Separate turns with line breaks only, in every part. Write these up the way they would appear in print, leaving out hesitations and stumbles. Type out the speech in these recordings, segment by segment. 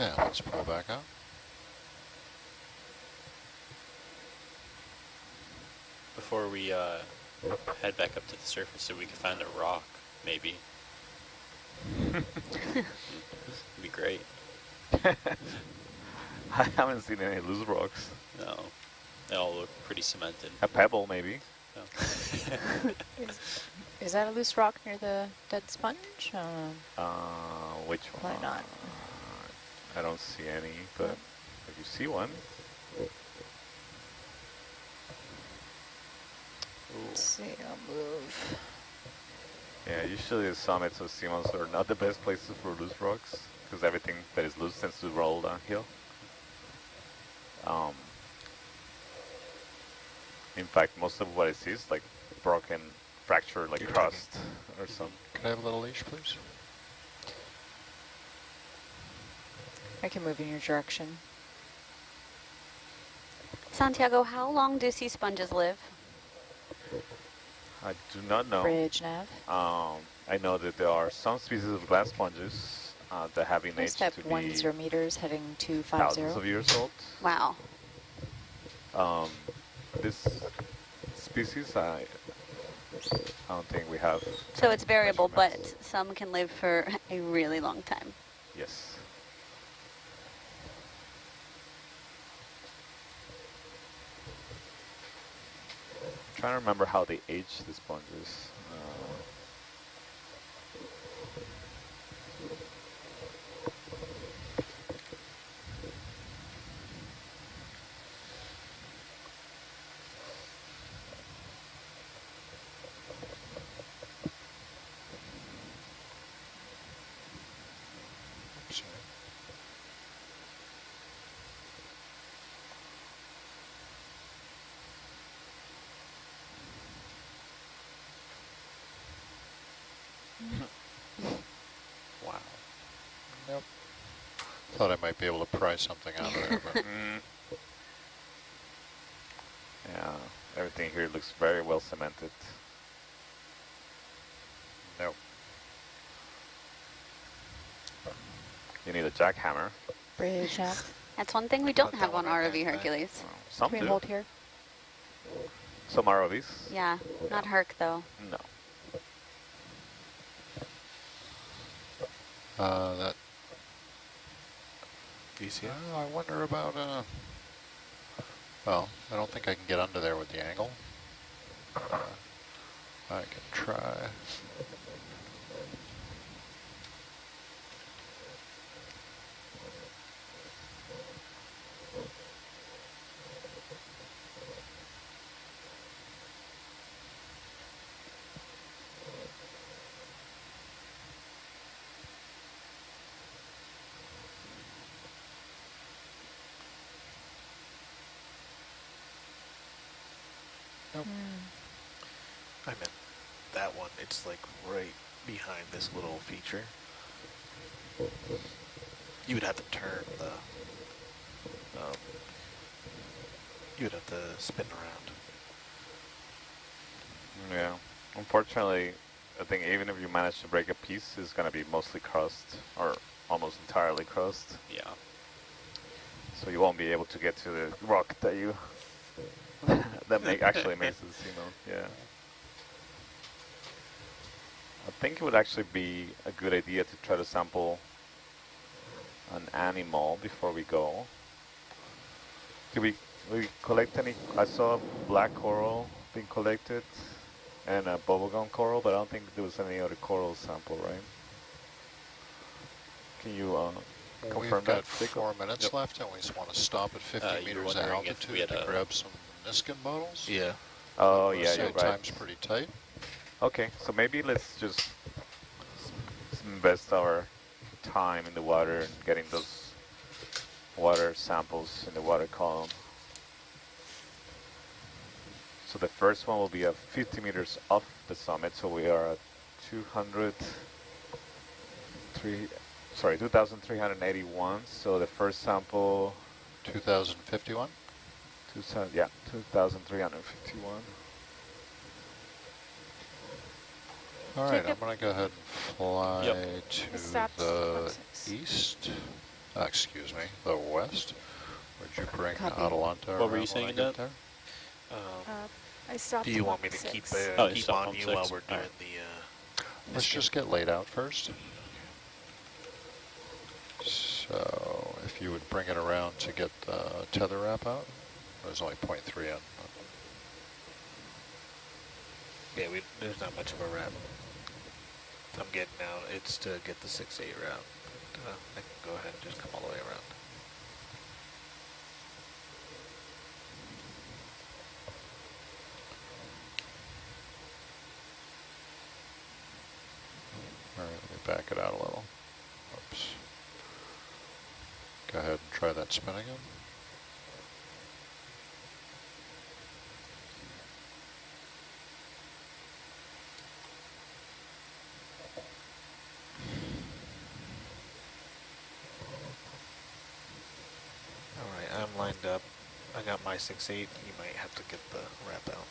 Yeah, let's pull back out.
Before we head back up to the surface so we can find a rock, maybe. It'd be great.
I haven't seen any loose rocks.
No, they all look pretty cemented.
A pebble, maybe.
No.
Is that a loose rock near the dead sponge?
Which one?
Probably not.
I don't see any, but if you see one.
Let's see, I'll move.
Yeah, usually the summits of seamounts are not the best places for loose rocks, because everything that is loose tends to roll downhill. In fact, most of what I see is like broken, fractured, like crust or something.
Can I have a little leash, please?
I can move in your direction.
Santiago, how long do sea sponges live?
I do not know.
Bridge nav.
I know that there are some species of glass sponges that have been aged
Step
to be
10 meters heading to 50.
thousands of years old.
Wow.
This species, I don't think we have.
So it's variable, but
measurements.
some can live for a really long time.
Yes. Trying to remember how they age the sponges.
Sorry.
Wow.
Nope. Thought I might be able to pry something out of there, but
Yeah, everything here looks very well cemented.
nope.
You need a jackhammer.
Bridge nav.
That's one thing we don't
Put
have
that
on
one right
ROV
back.
Hercules.
Some
Can we
do.
hold here?
Some ROVs.
Yeah, not Herc though.
No.
That.
Do you see it?
I wonder about. Well, I don't think I can get under there with the angle. I can try. Nope.
I meant that one. It's like right behind this little feature. You would have to turn the, you would have to spin around.
Yeah. Unfortunately, I think even if you manage to break a piece, it's going to be mostly crust or almost entirely crust.
Yeah.
So you won't be able to get to the rock that you that actually makes the seamount. Yeah. I think it would actually be a good idea to try to sample an animal before we go. Did we collect any? I saw black coral being collected and a bubblegum coral, but I don't think there was any other coral sample, right? Can you confirm
We've got
that? Jacob?
4 minutes left, and we just want to stop at 50
You were
meters
wondering if we
altitude
had
to grab some Niskin bottles.
Yeah.
Oh yeah,
So
you're right.
time's pretty tight.
Okay, so maybe let's just invest our time in the water and getting those water samples in the water column. So the first one will be at 50 meters off the summit, so we are at 2,381. So the first sample,
2051.
2,351.
All right, I'm
Jacob.
going to go ahead and fly to
Stops.
the
1-6.
east. excuse me, the west. Would you bring
Copy.
Atalanta
What were you
around
saying,
when I get
Dad?
there?
I stopped.
Do you want me to keep,
Oh, you
keep
stopped
on
on
you
6?
while we're doing
Alright.
the
Let's
Niskin?
just get laid out first. So if you would bring it around to get the tether wrap out. There's only 0.3 in.
Yeah, there's not much of a wrap. I'm getting out. It's to get the 6-8 route. I can go ahead and just come all the way around.
All right, let me back it out a little. Oops. Go ahead and try that spin again.
All right, I'm lined up. I got my 6-8. You might have to get the wrap out.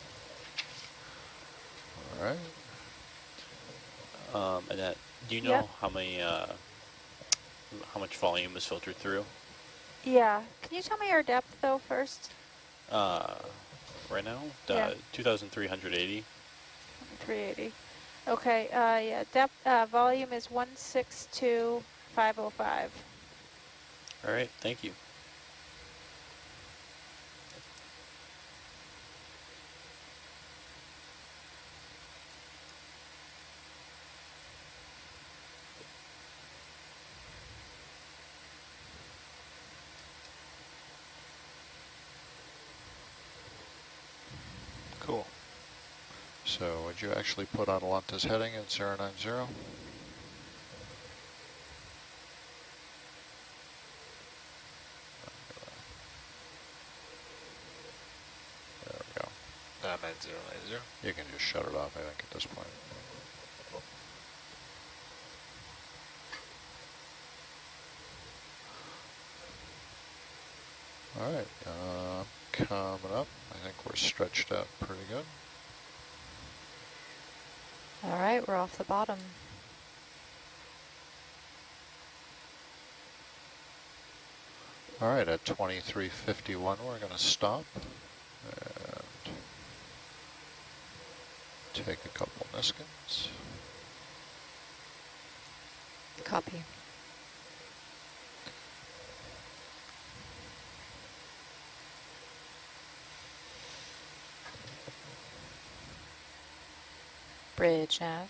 All right.
Annette, do you know
Yep.
how much volume was filtered through?
Yeah. Can you tell me our depth though first?
Right now,
Yeah.
2,380.
380. Okay. Yeah. Depth volume is 162,505.
All right, thank you.
Cool. So would you actually put Atalanta's heading at 090? There we go.
9090.
You can just shut it off, I think, at this point. All right, coming up. I think we're stretched out pretty good.
All right, we're off the bottom.
All right, at 2351, we're going to stop and take a couple Niskins.
Copy. Bridge nav.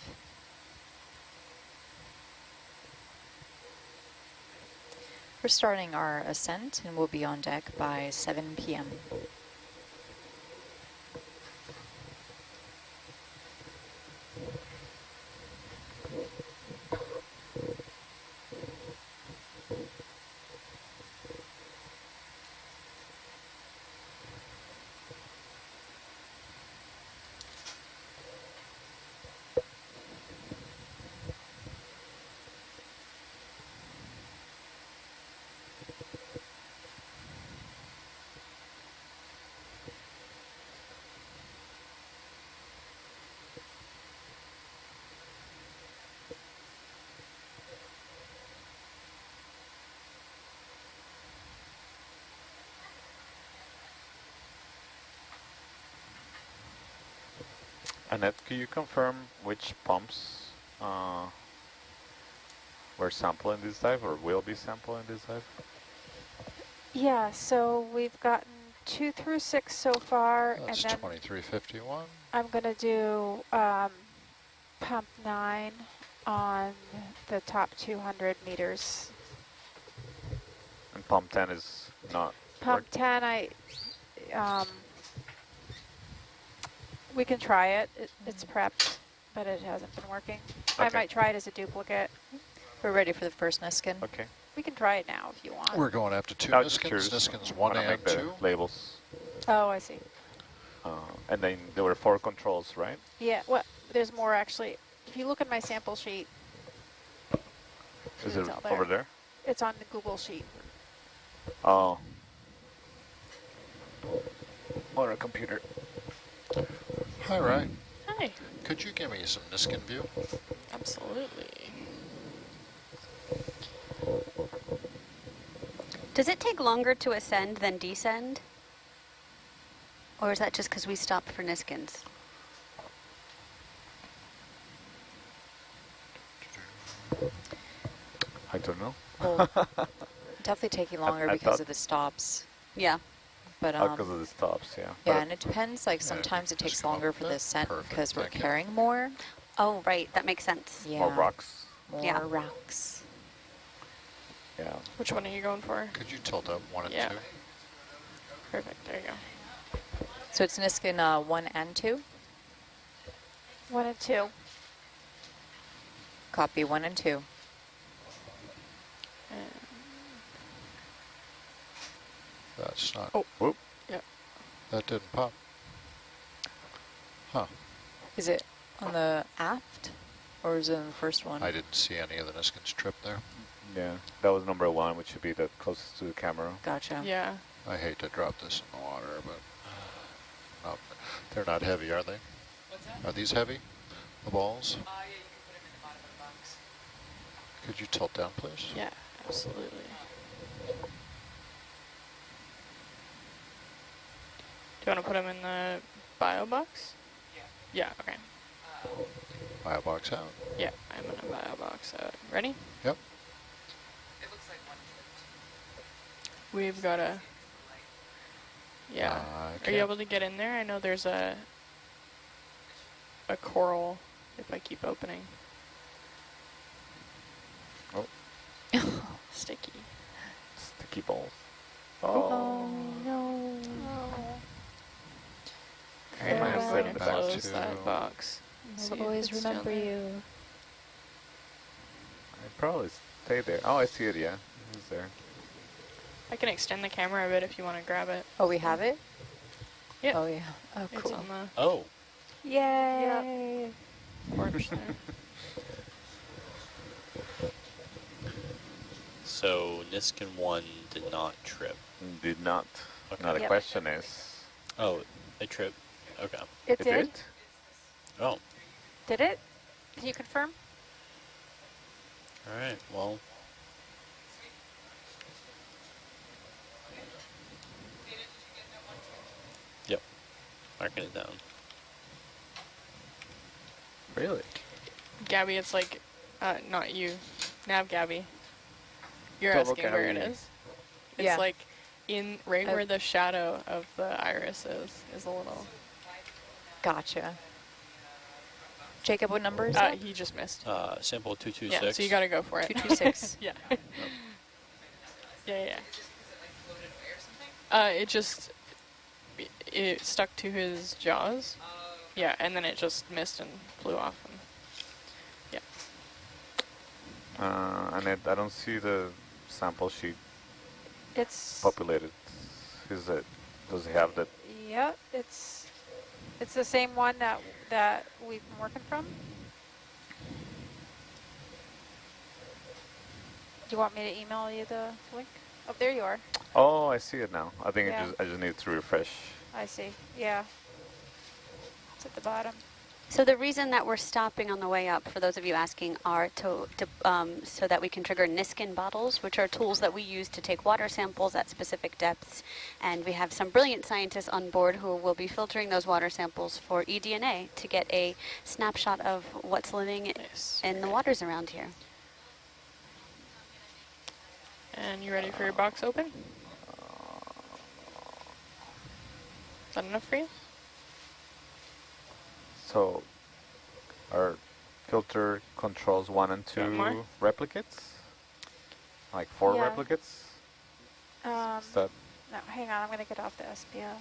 We're starting our ascent and we'll be on deck by 7 p.m.
Annette, can you confirm which pumps we're sampling this dive or will be sampling this dive?
Yeah. So we've gotten 2 through 6 so far,
That's
and then
2351.
I'm gonna do pump 9 on the top 200 meters.
And pump 10 is not
Pump
working?
10, we can try it. It's prepped, but it hasn't been working. I
Okay.
might try it as a duplicate.
We're ready for the first Niskin.
Okay.
We can try it now if you want.
We're going after 2
I was just
Niskins.
curious.
Niskins
I
1
wanna
and
make the
2.
labels.
Oh, I see.
And then there were 4 controls, right?
Yeah, well, there's more actually. If you look at my sample sheet,
Is
it's
it
all
over there?
It's on the Google sheet.
Oh,
Or a computer.
Hi, Ryan.
Hi.
Could you give me some Niskin view?
Absolutely.
Does it take longer to ascend than descend? Or is that just because we stopped for Niskins?
I don't know.
Well, definitely taking longer
I
because
thought-
of the stops.
Yeah.
But
Because of the stops, yeah.
yeah,
But
and it depends. Like
Yeah,
sometimes it
just
takes
come up
longer
with
for
that.
the ascent
Perfect,
because we're
thank you.
carrying more.
Oh, right. That makes sense.
Yeah,
more rocks.
more
Yeah.
rocks.
Yeah.
Which one are you going for?
Could you tilt up 1 and
Yeah.
2?
Perfect, there you go.
So it's Niskin 1 and 2.
1 and 2.
Copy 1 and 2.
That's not.
Oh.
Whoop.
Yep.
That didn't pop. Huh.
Is it on the aft or is it in the first one?
I didn't see any of the Niskins trip there.
Yeah. That was number 1, which should be the closest to the camera.
Gotcha.
Yeah.
I hate to drop this in the water, but not, they're not heavy, are they?
What's that?
Are these heavy, the balls?
Yeah, you can put them in the bottom of the box.
Could you tilt down, please?
Yeah, absolutely. Do you want to put them in the bio box?
Yeah.
Yeah, okay.
Bio box out.
Yeah, I'm in a bio box out. Ready?
Yep.
It looks like one tripped.
We've got a... Yeah. Are
Okay.
you able to get in there? I know there's a coral if I keep opening.
Oh.
Sticky.
Sticky balls.
Oh, no.
Alright,
might have
I'm
set
going
it
to
back
close
to-
that box. See
I'll
if
always
it's down
remember
there.
you.
I'd probably stay there. Oh, I see it, yeah. It's there.
I can extend the camera a bit if you want to grab it.
Oh, we have it?
Yeah.
Oh, yeah. Oh,
It's
cool.
on the
Oh,
Yay!
porch there.
so Niskin 1 did not trip.
Did not.
Okay.
Now the
Yep.
question is,
Oh, it tripped. Okay.
It
it
did?
did?
Oh,
Did it? Can you confirm?
all right. Well, yep. Marking it down.
Really?
Gabby, it's like, not you, Nav Gabby. You're
Double
asking where it
Gabby.
is. It's
Yeah.
like in right
Oh.
where the shadow of the iris is a little.
Gotcha. Jacob, what number is that?
He just missed.
Sample 226.
Yeah, so you got to go for it.
226.
Yeah. Yeah.
Is it like floated away or something?
It just it stuck to his jaws. Yeah, and then it just missed and flew off. And
And I don't see the sample sheet
it's
populated. Is it? Does it have that?
yeah, it's the same one that we've been working from. Do you want me to email you the link? Oh, there you are.
Oh, I see it now. I think
Yeah.
I just need to refresh.
I see. Yeah. It's at the bottom.
So the reason that we're stopping on the way up, for those of you asking, are so that we can trigger Niskin bottles, which are tools that we use to take water samples at specific depths. And we have some brilliant scientists on board who will be filtering those water samples for eDNA to get a snapshot of what's living
Nice.
in the waters around here.
And you ready for your box open? Is that enough for you?
So, our filter controls 1 and 2
more?
replicates? Like 4
Yeah.
replicates? Is that
No, hang on. I'm going to get off the SPL.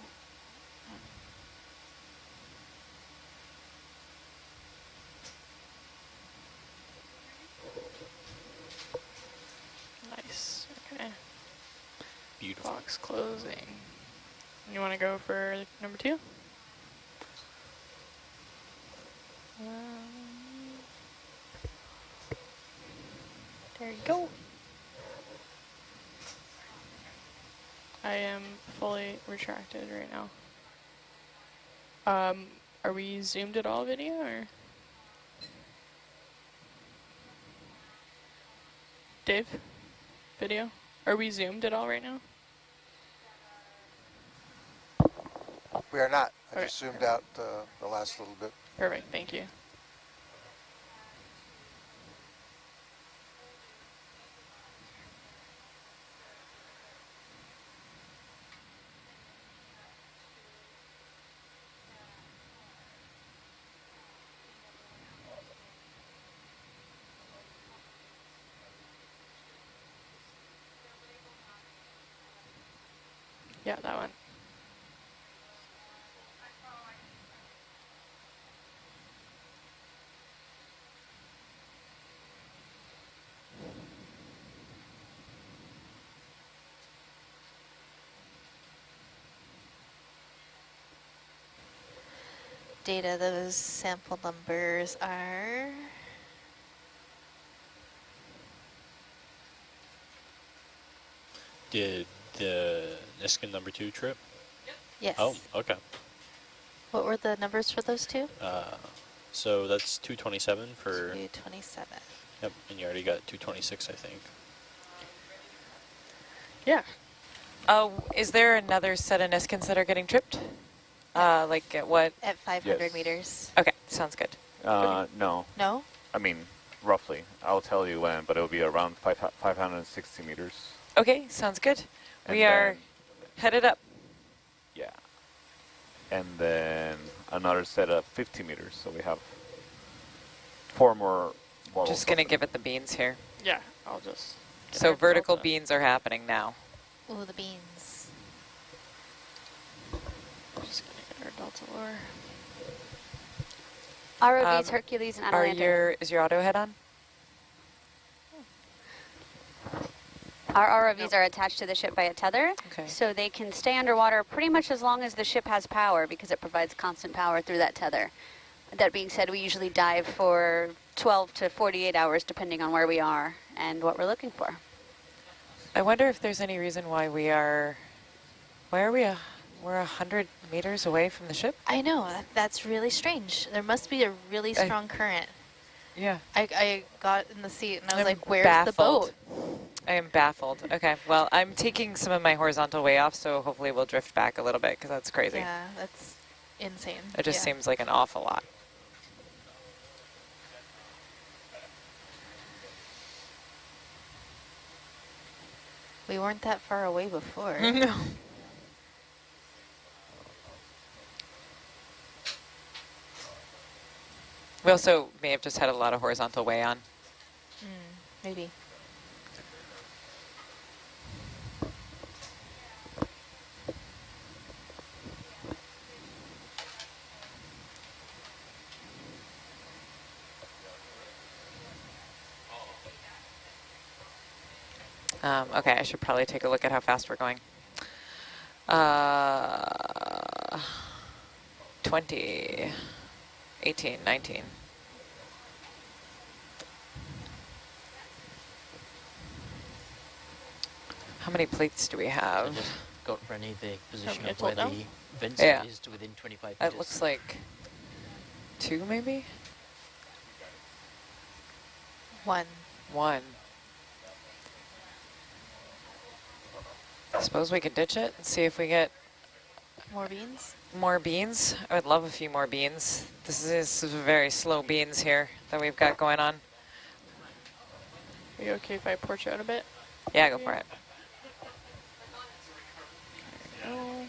Nice. Okay.
Beautiful.
Box closing. You want to go for number 2? There you go. I am fully retracted right now. Are we zoomed at all video or? Dave? Video? Are we zoomed at all right now?
We are not. I
Okay.
just zoomed out the last little bit.
Perfect, thank you. Yeah, that one.
Data, those sample numbers are...
Did the Niskin number 2 trip?
Yes.
Oh, okay.
What were the numbers for those two?
So that's 227 for...
227.
Yep, and you already got 226, I think.
Yeah.
Is there another set of Niskins that are getting tripped? Like at what?
At 500
Yes.
meters.
Okay, sounds good.
No.
No?
I mean, roughly. I'll tell you when, but it'll be around 560 meters.
Okay, sounds good.
And
We are
then-
headed up.
Yeah. And then another set of 50 meters. So we have 4 more bottles.
Just gonna give it the beans here.
Yeah, I'll just... get
So
our
vertical
delta.
beans are happening now.
Ooh, the beans.
Just gonna get our delta lower.
ROVs Hercules and Atlantic.
Is your auto head on?
Our ROVs are attached to the ship by a tether,
Okay.
so they can stay underwater pretty much as long as the ship has power because it provides constant power through that tether. That being said, we usually dive for 12 to 48 hours depending on where we are and what we're looking for.
I wonder if there's any reason why we are... Why are we we're 100 meters away from the ship?
I know, that's really strange. There must be a really strong current.
Yeah.
I got in the seat and I was
I'm
like, where's the boat?
I am baffled. Okay, well, I'm taking some of my horizontal way off, so hopefully we'll drift back a little bit, because that's crazy.
Yeah, that's insane.
It just seems like an awful lot.
We weren't that far away before.
No. We also may have just had a lot of horizontal way on.
Maybe.
Okay, I should probably take a look at how fast we're going. 20, 18, 19. How many plates do we have?
Just got for any the position
me
of
to
where
hold
the
down?
vent
Yeah.
is to within 25
It
meters.
looks like 2 maybe?
1.
1. Suppose we could ditch it and see if we get
More beans?
more beans. I would love a few more beans. This is very slow beans here that we've got going on.
Are you okay if I porch out a bit?
Yeah, go for it.
Oh.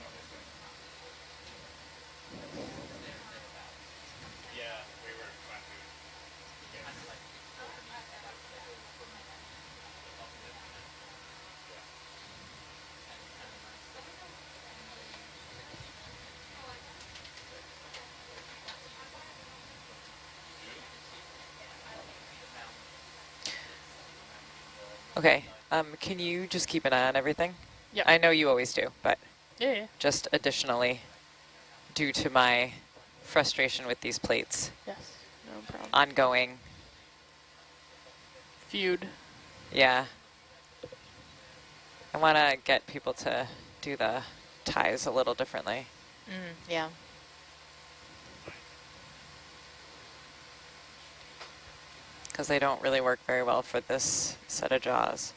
Okay, can you just keep an eye on everything?
Yeah.
I know you always do, but
Yeah.
just additionally, due to my frustration with these plates,
Yes. No problem.
ongoing,
Feud.
yeah. I want to get people to do the ties a little differently.
Yeah.
Because they don't really work very well for this set of jaws.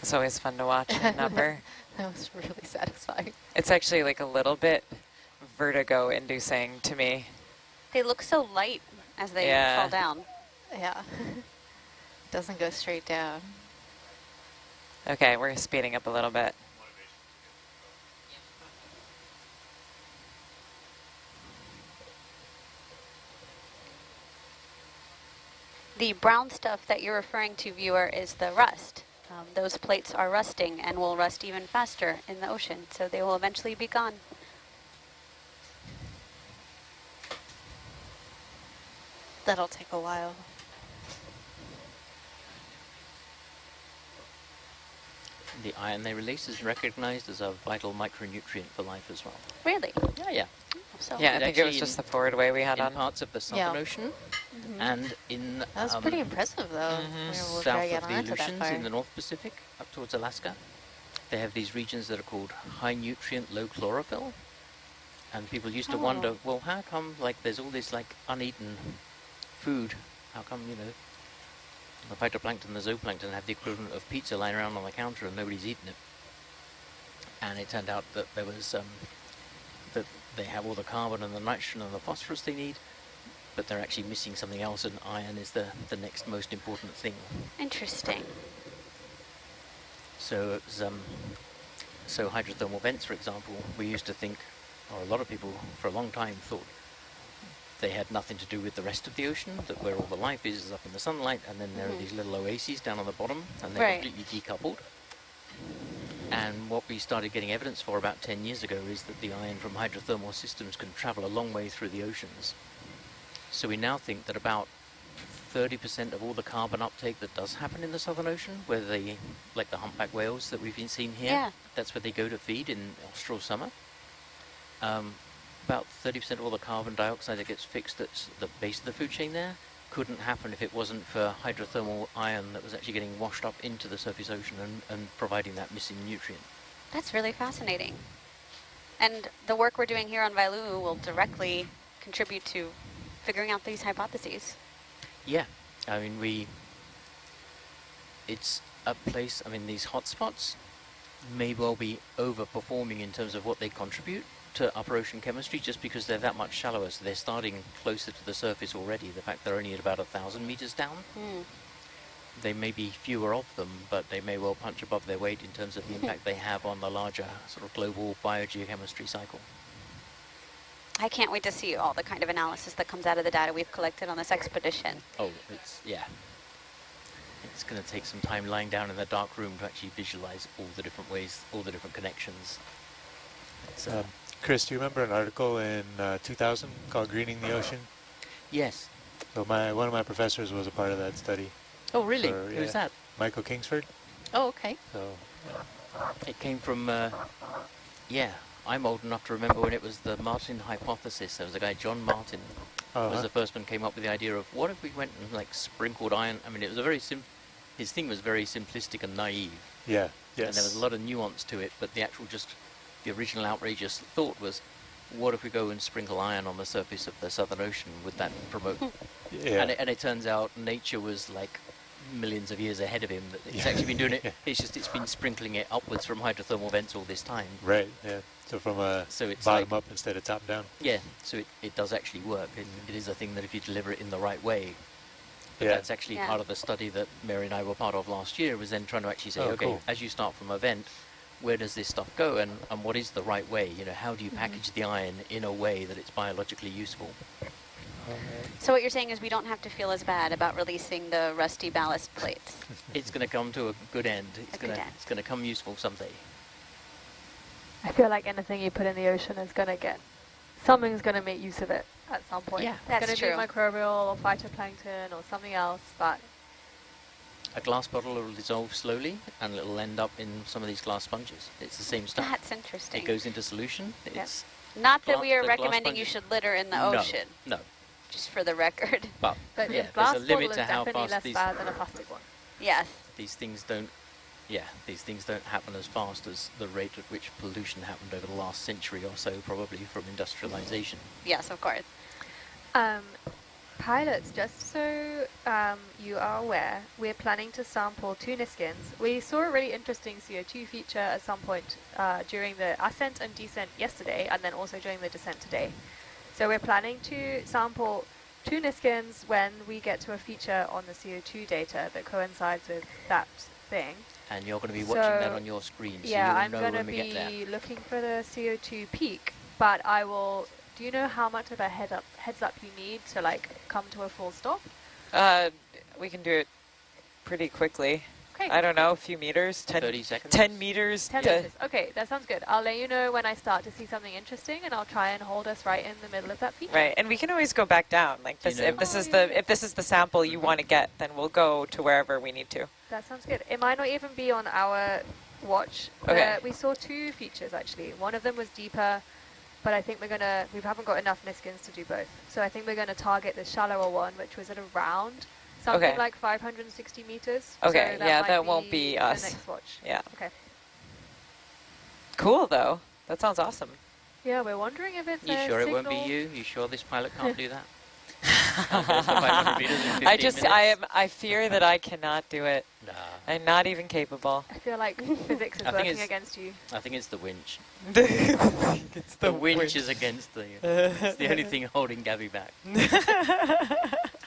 It's always fun to watch a number.
That was really satisfying.
It's actually like a little bit vertigo inducing to me.
They look so light as they
Yeah.
fall down.
Yeah. Doesn't go straight down.
Okay, we're speeding up a little bit.
The brown stuff that you're referring to, viewer, is the rust. Those plates are rusting and will rust even faster in the ocean, so they will eventually be gone.
That'll take a while.
The iron they release is recognized as a vital micronutrient for life as well.
Really?
Yeah, yeah.
So
Yeah, I think it was
actually
just the forward way we had
in
on.
parts of the Southern Ocean and in
That was pretty impressive, though. We'll try to
south
get
of the
onto that
Aleutians
far.
in the North Pacific up towards Alaska. They have these regions that are called high nutrient, low chlorophyll. And people used to wonder, well, how come like there's all this like uneaten food? How come, you know, the phytoplankton, the zooplankton have the equivalent of pizza lying around on the counter and nobody's eating it? And it turned out that there was, that they have all the carbon and the nitrogen and the phosphorus they need, but they're actually missing something else, and iron is the next most important thing.
interesting.
So it was, so hydrothermal vents, for example, we used to think, or a lot of people for a long time thought they had nothing to do with the rest of the ocean, that where all the life is up in the sunlight, and then there are these little oases down on the bottom, and they're completely decoupled. And what we started getting evidence for about 10 years ago is that the iron from hydrothermal systems can travel a long way through the oceans. So we now think that about 30% of all the carbon uptake that does happen in the Southern Ocean, where they, like the humpback whales that we've been seeing here, that's where they go to feed in austral summer. About 30% of all the carbon dioxide that gets fixed at the base of the food chain there couldn't happen if it wasn't for hydrothermal iron that was actually getting washed up into the surface ocean and providing that missing nutrient.
That's really fascinating. And the work we're doing here on Wailu'u will directly contribute to figuring out these hypotheses.
Yeah, I mean, it's a place, I mean, these hotspots may well be overperforming in terms of what they contribute to upper ocean chemistry just because they're that much shallower, so they're starting closer to the surface already. The fact they're only at about 1,000 meters down. They may be fewer of them, but they may well punch above their weight in terms of the impact they have on the larger sort of global biogeochemistry cycle.
I can't wait to see all the kind of analysis that comes out of the data we've collected on this expedition.
Oh, yeah. It's going to take some time lying down in the dark room to actually visualize all the different ways, all the different connections.
Chris, do you remember an article in 2000 called Greening the Ocean?
Yes.
So one of my professors was a part of that study.
Oh, really? Who's that?
Michael Kingsford.
Oh, okay.
So
it came from, yeah, I'm old enough to remember when it was the Martin hypothesis. There was a guy, John Martin, was the first one came up with the idea of what if we went and like sprinkled iron. I mean, it was a very his thing was very simplistic and naive.
Yeah, yes.
And there was a lot of nuance to it, but the actual the original outrageous thought was, what if we go and sprinkle iron on the surface of the Southern Ocean? Would that promote?
Yeah.
And it turns out nature was like millions of years ahead of him. That it's actually been doing it. It's been sprinkling it upwards from hydrothermal vents all this time.
Right. Yeah. So from
it's
bottom up instead of top down.
Yeah. So it does actually work. It is a thing that if you deliver it in the right way. But that's actually part of the study that Mary and I were part of last year, was then trying to actually say, okay, as you start from a vent, where does this stuff go, and what is the right way? You know, how do you package the iron in a way that it's biologically useful?
So what you're saying is we don't have to feel as bad about releasing the rusty ballast plates.
It's going to come to a good end. It's going to come useful someday.
I feel like anything you put in the ocean is going to get, something's going to make use of it at some point.
Yeah,
it's
that's
going to be microbial or phytoplankton or something else, but
a glass bottle will dissolve slowly and it'll end up in some of these glass sponges. It's the same stuff.
That's interesting.
It goes into solution. It's
not that we are recommending you should litter in the ocean.
No.
Just for the record.
But
yeah,
there's a limit to how fast
less bad than a plastic one.
Yes.
These things don't happen as fast as the rate at which pollution happened over the last century or so, probably from industrialization.
Yes, of course.
Pilots, just so you are aware, we're planning to sample 2 Niskins. We saw a really interesting CO2 feature at some point during the ascent and descent yesterday, and then also during the descent today. So we're planning to sample 2 Niskins when we get to a feature on the CO2 data that coincides with that thing.
And you're going to be watching that on your screen, so
yeah,
you'll
I'm
know
going to
when we get there.
be looking for the CO2 peak, but I will... Do you know how much of a heads up you need to like come to a full stop?
We can do it pretty quickly.
Okay.
I don't know, a few meters,
30 seconds.
10 meters.
10 meters. Okay, that sounds good. I'll let you know when I start to see something interesting, and I'll try and hold us right in the middle of that feature.
Right, and we can always go back down. Like this, if this is the sample you want to get, then we'll go to wherever we need to.
That sounds good. It might not even be on our watch.
Okay.
We saw 2 features actually. One of them was deeper, but I think we haven't got enough Niskins to do both. So I think we're going to target the shallower one, which was at around something like 560 meters.
Okay,
so
that won't be us.
The next watch.
Yeah.
Okay.
Cool though. That sounds awesome.
Yeah, we're wondering if it's
You
a
sure
signal.
it won't be you? You sure this pilot can't do that? Can't go to 500 meters in 15 minutes?
I fear that I cannot do it.
Nah.
I'm not even capable.
I feel like physics is working against you.
I think it's the winch.
It's
the winch is against the... it's the only thing holding Gabby back.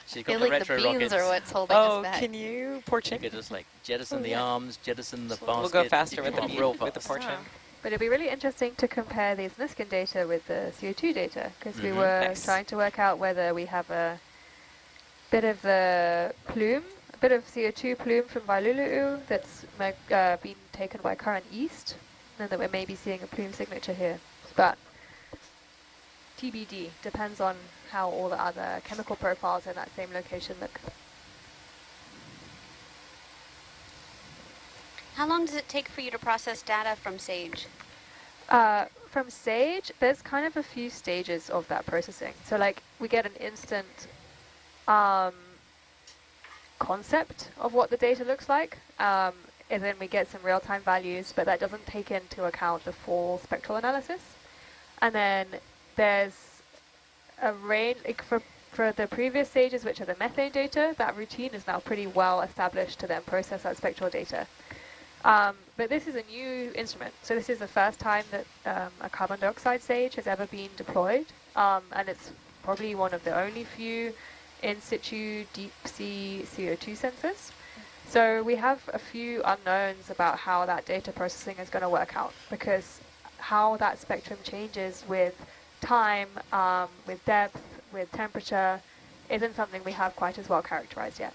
She's got the retro
the beans
rockets.
are what's holding us back.
Can you porch
You
in?
could just like jettison the arms, jettison the basket.
We'll go faster
You
with
can
the
roll
with the
fast.
porch in.
But it'd be really interesting to compare these Niskin data with the CO2 data, because we were trying to work out whether we have a bit of the plume, a bit of CO2 plume from Vailulu'u that's been taken by current east, and that we're maybe seeing a plume signature here. But TBD, depends on how all the other chemical profiles in that same location look.
How long does it take for you to process data from SAGE?
From SAGE, there's kind of a few stages of that processing. So like we get an instant concept of what the data looks like, and then we get some real-time values, but that doesn't take into account the full spectral analysis. And then there's a range, like for the previous stages, which are the methane data, that routine is now pretty well established to then process that spectral data. But this is a new instrument, so this is the first time that a carbon dioxide SAGE has ever been deployed, and it's probably one of the only few in situ deep sea CO2 sensors. So we have a few unknowns about how that data processing is going to work out, because how that spectrum changes with time, with depth, with temperature, isn't something we have quite as well characterized yet.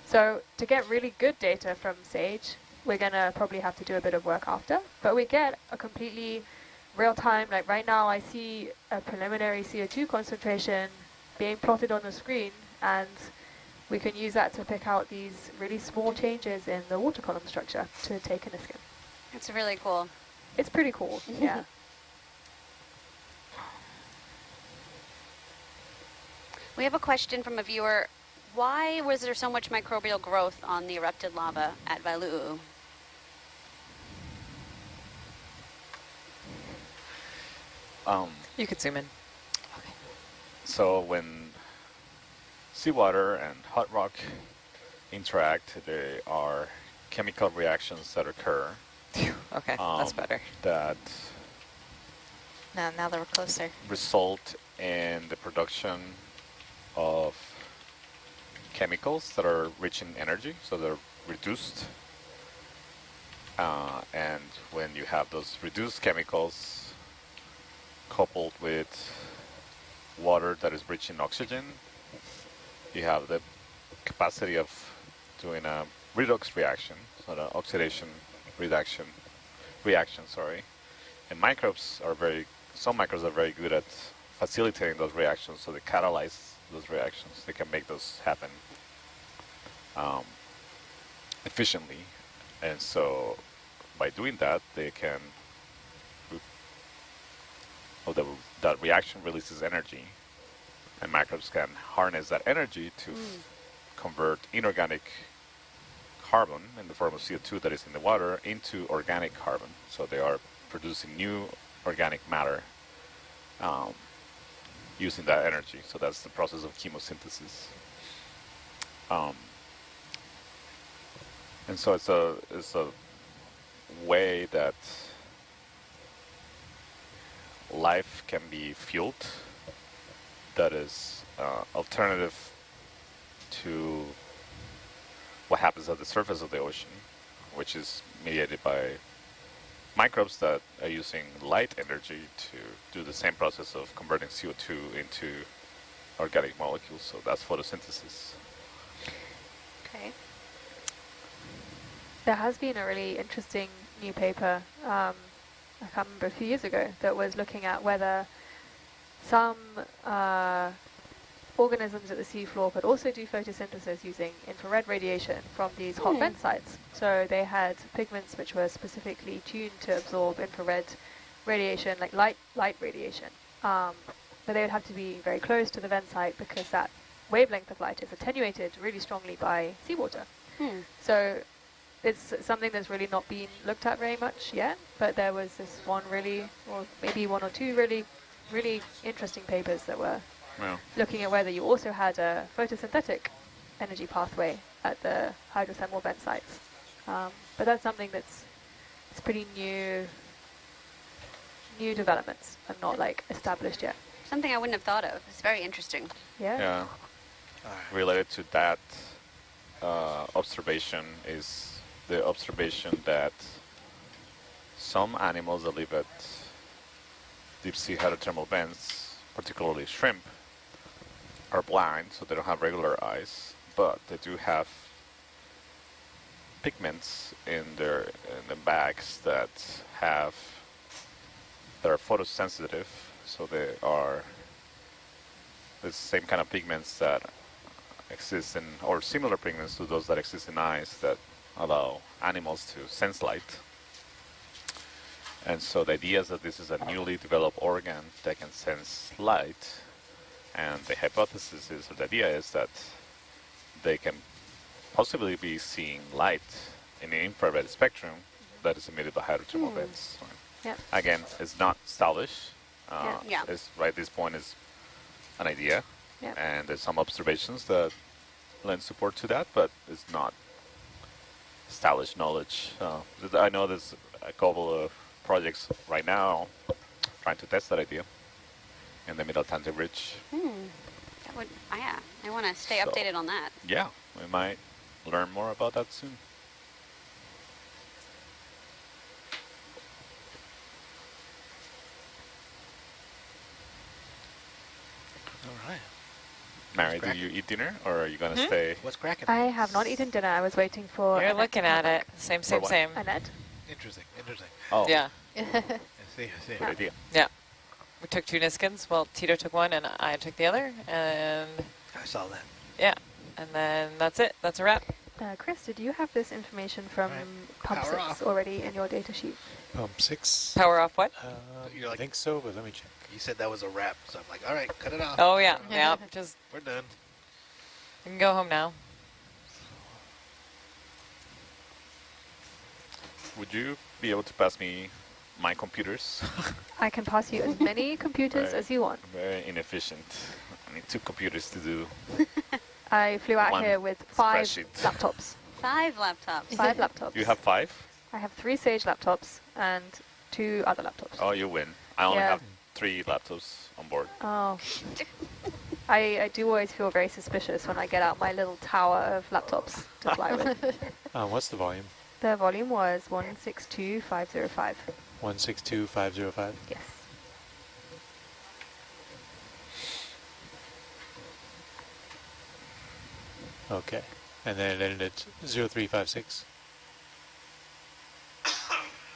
So to get really good data from SAGE, we're going to probably have to do a bit of work after, but we get a completely real-time, like right now I see a preliminary CO2 concentration being plotted on the screen, and we can use that to pick out these really small changes in the water column structure to take a Niskin.
It's really cool.
It's pretty cool, yeah.
We have a question from a viewer. Why was there so much microbial growth on the erupted lava at Vailulu'u?
You could zoom in.
So when seawater and hot rock interact, there are chemical reactions that occur.
Okay, that's better.
That
Now that we're closer.
result in the production of chemicals that are rich in energy, so they're reduced. And when you have those reduced chemicals coupled with water that is rich in oxygen, you have the capacity of doing a redox reaction, so the oxidation reaction, and microbes are some microbes are very good at facilitating those reactions, so they catalyze those reactions. They can make those happen efficiently, and so by doing that, they can. That reaction releases energy, and microbes can harness that energy to convert inorganic carbon in the form of CO2 that is in the water into organic carbon. So they are producing new organic matter. using that energy. So that's the process of chemosynthesis. And so it's a way that life can be fueled that is alternative to what happens at the surface of the ocean, which is mediated by microbes that are using light energy to do the same process of converting CO2 into organic molecules. So that's photosynthesis.
Okay. There has been a really interesting new paper, I can't remember, a few years ago, that was looking at whether some organisms at the seafloor could also do photosynthesis using infrared radiation from these hot vent sites. So they had pigments which were specifically tuned to absorb infrared radiation, like light radiation. But they would have to be very close to the vent site because that wavelength of light is attenuated really strongly by seawater. So it's something that's really not been looked at very much yet, but there was this one really, or maybe one or two really interesting papers that were looking at whether you also had a photosynthetic energy pathway at the hydrothermal vent sites. But that's something it's pretty new developments and not like established yet.
Something I wouldn't have thought of. It's very interesting.
Yeah. Related to that observation is the observation that some animals that live at deep sea hydrothermal vents, particularly shrimp, are blind, so they don't have regular eyes, but they do have pigments in the bags that are photosensitive. So they are the same kind of pigments that exist in, or similar pigments to those that exist in eyes that allow animals to sense light. And so the idea is that this is a newly developed organ that can sense light. And the hypothesis is, or the idea is that they can possibly be seeing light in the infrared spectrum that is emitted by hydrothermal vents. Again, it's not established. It's, right at this point is an idea. And there's some observations that lend support to that, but it's not established knowledge. I know there's a couple of projects right now trying to test that idea in the Mid-Atlantic Ridge.
That would, I want to stay updated on that.
Yeah, we might learn more about that soon.
All right.
Mary, do you eat dinner, or are you going to stay?
What's cracking?
I have not eaten dinner. I was waiting for
You're
Annette
looking
to
at
come
it.
back.
Same.
Annette?
Interesting.
Oh.
Yeah.
I see.
Good idea.
Yeah. We took 2 Niskins. Well, Tito took one and I took the other. And
I saw that.
yeah. And then that's it. That's a wrap.
Chris, did you have this information from Pump
Power
6
off.
already in your data sheet?
Pump 6.
Power off what?
You're like, I think so, but let me check. You said that was a wrap, so I'm like, all right, cut it off.
Oh, yeah. Yeah. Just,
we're done.
you can go home now.
Would you be able to pass me my computers?
I can pass you as many computers as you want.
Very inefficient. I need 2 computers to do.
I flew out
One
here with 5
spreadsheet.
laptops.
5 laptops.
5 laptops.
You have 5?
I have 3 Sage laptops and 2 other laptops.
Oh, you win. I only
Yeah.
have 3 laptops on board.
Oh. I do always feel very suspicious when I get out my little tower of laptops to fly with.
What's the volume?
The volume was 162.505.
162.505?
Yes.
Okay. And then it ended at 0356.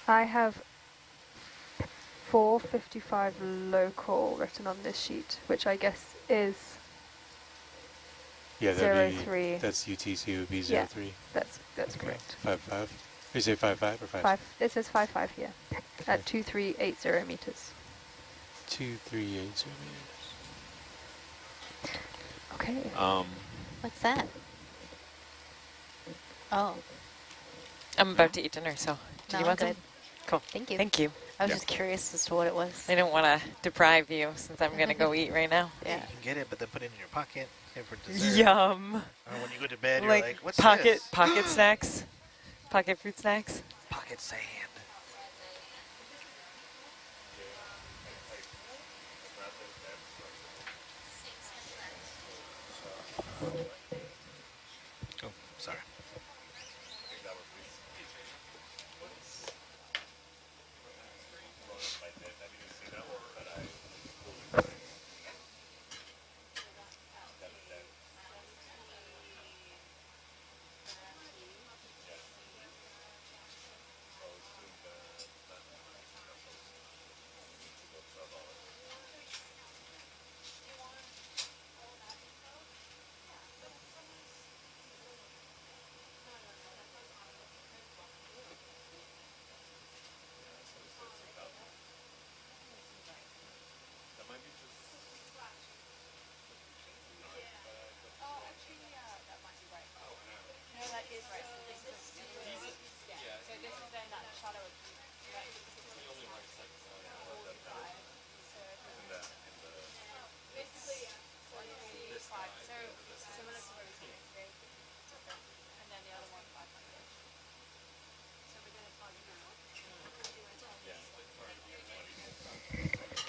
I have 4:55 local written on this sheet, which I guess is
Yeah, that'd
03.
be, that's UTC would be
Yeah.
03.
That's
Okay.
correct.
55. You say 55 or 5?
5. It says 55 here at 2380 meters.
2380 meters.
Okay.
What's that? Oh,
I'm about to eat dinner, so do
no,
you
I'm
want some?
good.
Cool.
Thank you.
Thank you.
I was just curious as to what it was.
I don't want to deprive you since I'm going to go eat right now.
Yeah, you can get it, but then put it in your pocket for dessert.
Yum.
Or when you go to bed, you're like, what's
pocket
this?
pocket snacks, pocket fruit snacks.
Pocket sand. Oh, sorry.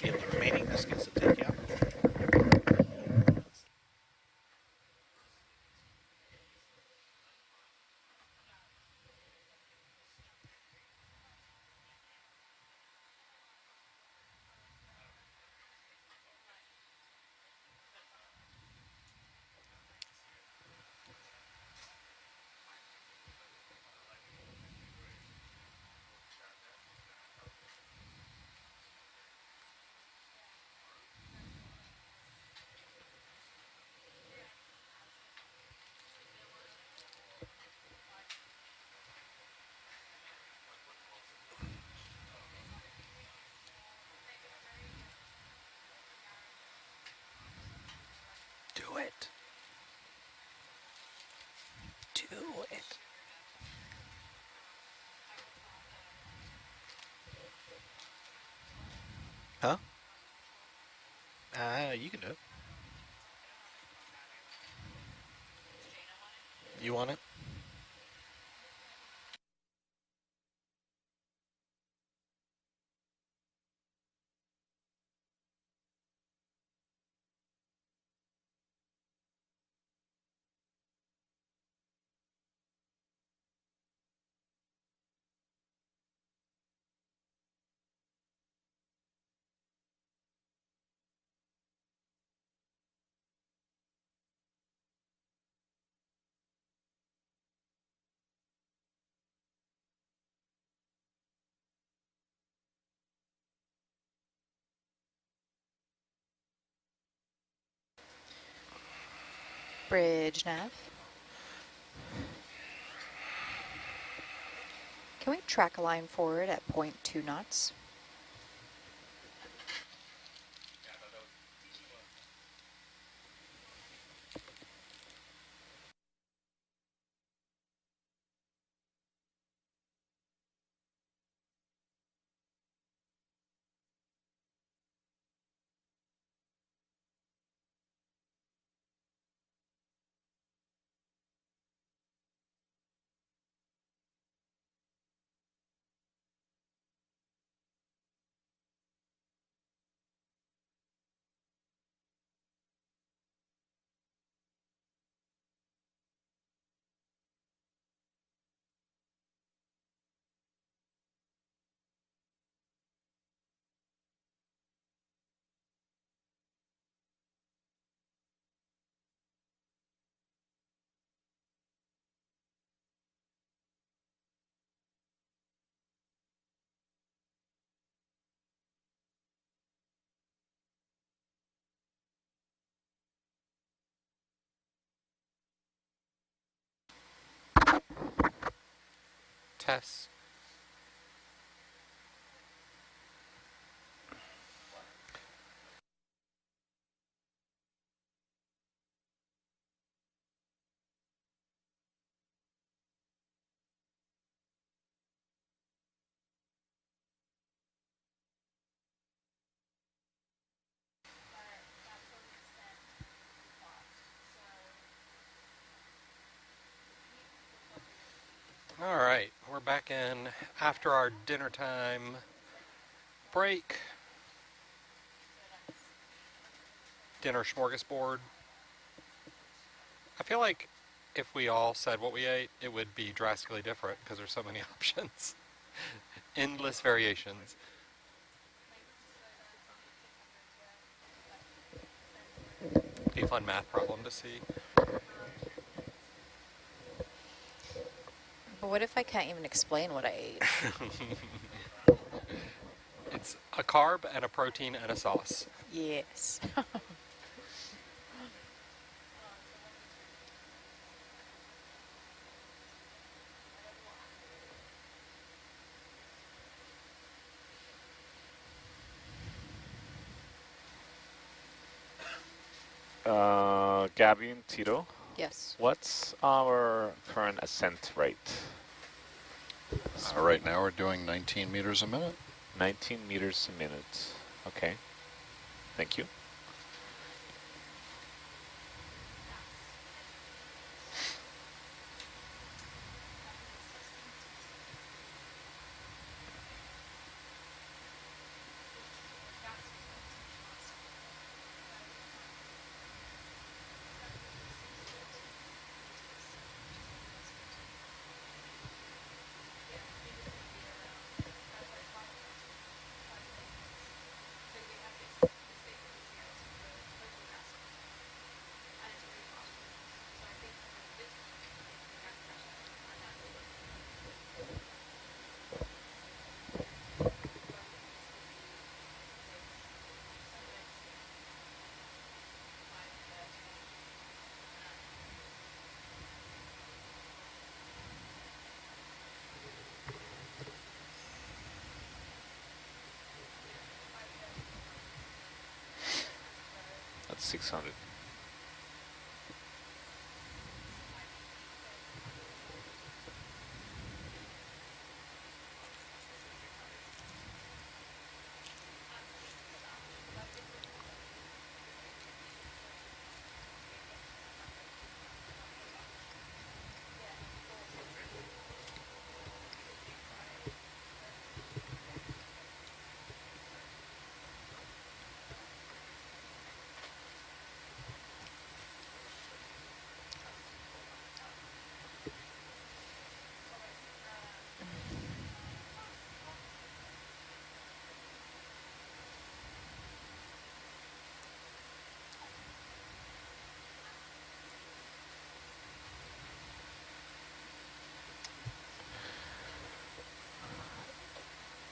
You have the remaining Niskins to take out. Do it. Do it. Huh? You can do it. You want it?
Bridge nav. Can we track a line forward at 0.2 knots?
Test.
All right, we're back in after our dinner time break. Dinner smorgasbord. I feel like if we all said what we ate, it would be drastically different because there's so many options. Endless variations. Be a fun math problem to see.
But what if I can't even explain what I ate?
It's a carb and a protein and a sauce.
Yes.
Gabby and Tito,
Yes.
what's our current ascent rate?
Right now we're doing 19 meters a minute.
19 meters a minute. Okay. Thank you. That's 600.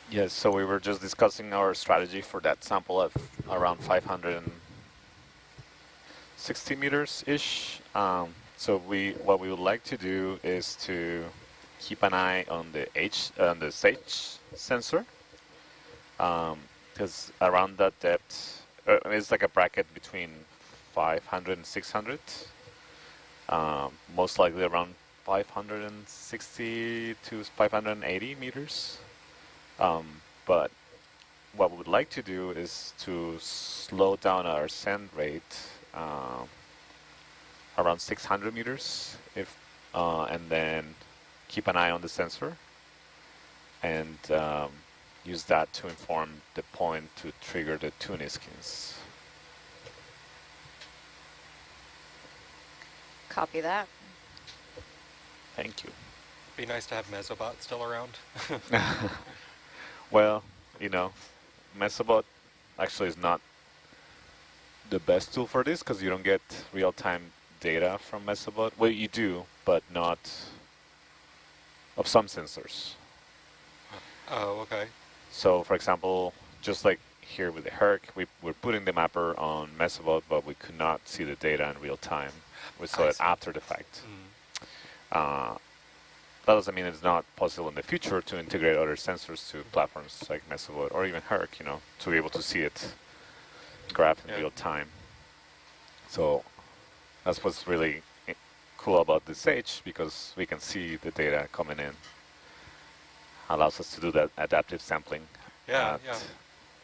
Yes, so we were just discussing our strategy for that sample of around 560 meters-ish. So what we would like to do is to keep an eye on the SH sensor, because around that depth, it's like a bracket between 500 and 600, most likely around 560 to 580 meters. But what we would like to do is to slow down our ascent rate around 600 meters, and then keep an eye on the sensor and use that to inform the point to trigger the 2 Niskins.
Copy that.
Thank you.
Be nice to have Mesobot still around.
Well, Mesobot actually is not the best tool for this because you don't get real-time data from Mesobot. Well, you do, but not of some sensors.
Oh, okay.
So, for example, just like here with the Herc, we're putting the mapper on Mesobot, but we could not see the data in real time. We saw it after the fact. That doesn't mean it's not possible in the future to integrate other sensors to platforms like Mesobot or even Herc, to be able to see it graph in real time. So that's what's really cool about this H, because we can see the data coming in. Allows us to do that adaptive sampling.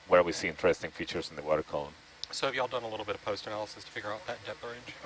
Where we see interesting features in the water column.
So have y'all done a little bit of post-analysis to figure out that depth range?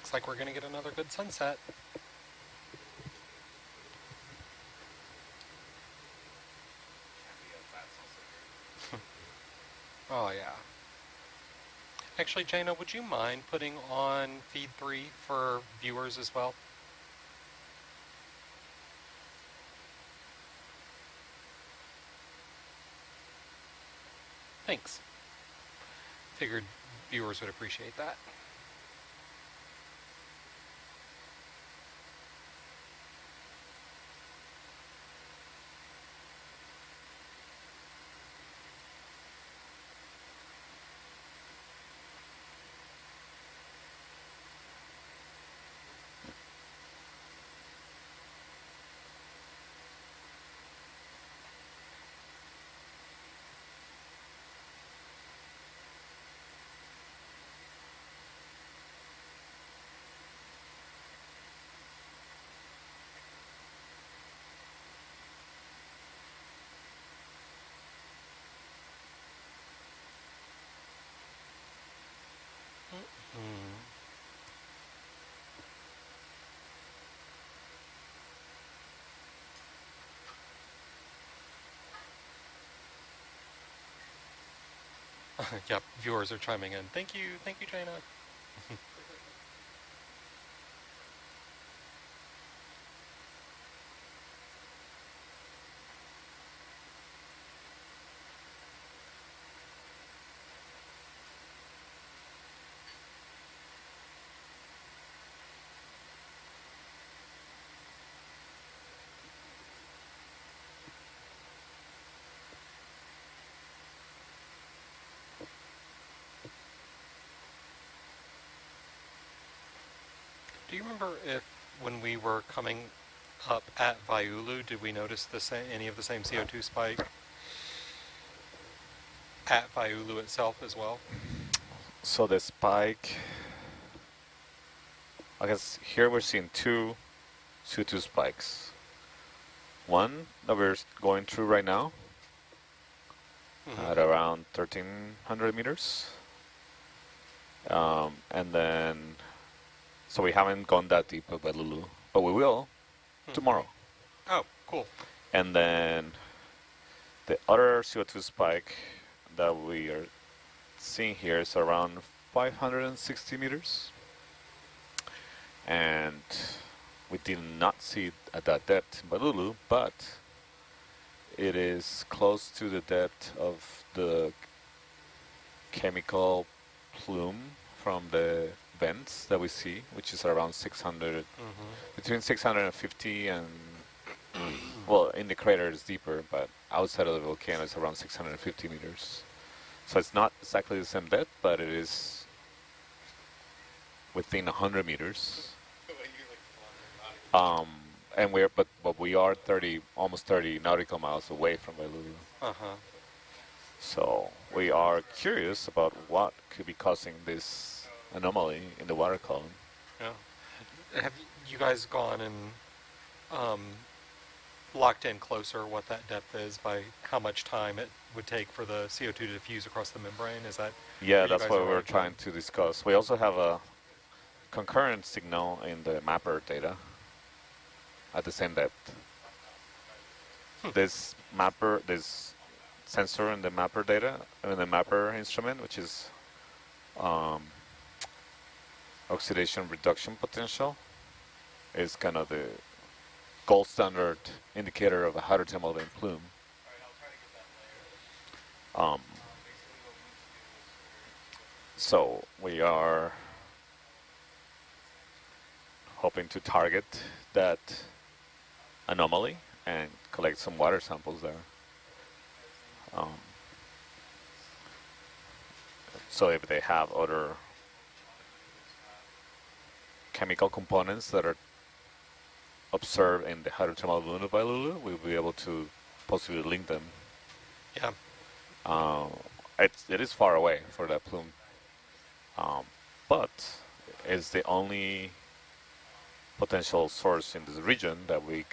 looks like we're going to get another good sunset. Oh, yeah. Actually, Jaina, would you mind putting on feed 3 for viewers as well? Thanks. Figured viewers would appreciate that. Yep, viewers are chiming in. Thank you, Jaina. Do you remember if, when we were coming up at Vaiulu, did we notice any of the same CO2 spike at Vaiulu itself as well?
So the spike, I guess here we're seeing two CO2 spikes. One that we're going through right now at around 1,300 meters. And then, so we haven't gone that deep at Vaiulu, but we will tomorrow.
Oh, cool.
And then the other CO2 spike that we are seeing here is around 560 meters. And we did not see it at that depth in Vaiulu, but it is close to the depth of the chemical plume from the vents that we see, which is around 600, between 650 and, well, in the crater it's deeper, but outside of the volcano it's around 650 meters. So it's not exactly the same depth, but it is within 100 meters. And but we are almost 30 nautical miles away from Vaiulu. So we are curious about what could be causing this anomaly in the water column.
Yeah. Have you guys gone and locked in closer what that depth is by how much time it would take for the CO2 to diffuse across the membrane? Is that?
Yeah, that's what we're trying to discuss. We also have a concurrent signal in the mapper data at the same depth. This sensor in the mapper data, in the mapper instrument, which is oxidation reduction potential, is kind of the gold standard indicator of a hydrothermal vent plume. So we are hoping to target that anomaly and collect some water samples there. So if they have other chemical components that are observed in the hydrothermal lagoon of Vaiulu, we'll be able to possibly link them.
Yeah.
It is far away for that plume, but it's the only potential source in this region that we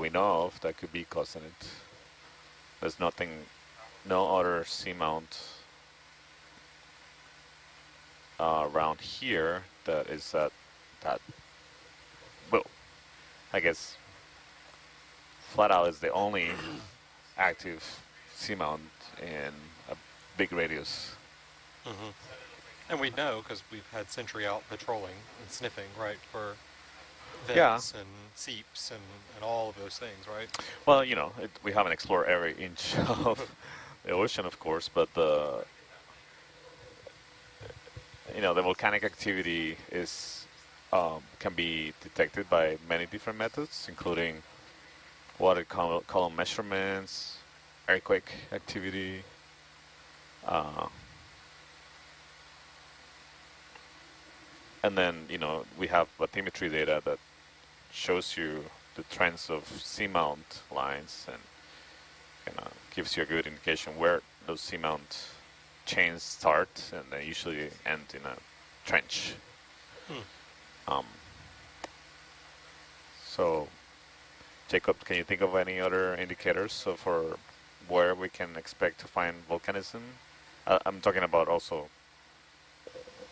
know of that could be causing it. There's no other seamount around here that is at that, well, I guess flat out is the only active seamount in a big radius.
Hmm. And we know because we've had Sentry out patrolling and sniffing, right, for vents and seeps and all of those things, right?
Well, you know, we haven't explored every inch of the ocean, of course, but the volcanic activity is can be detected by many different methods, including water column measurements, earthquake activity, and then we have bathymetry data that shows you the trends of seamount lines and gives you a good indication where those seamount chains start and they usually end in a trench. So, Jacob, can you think of any other indicators for where we can expect to find volcanism? I'm talking about also,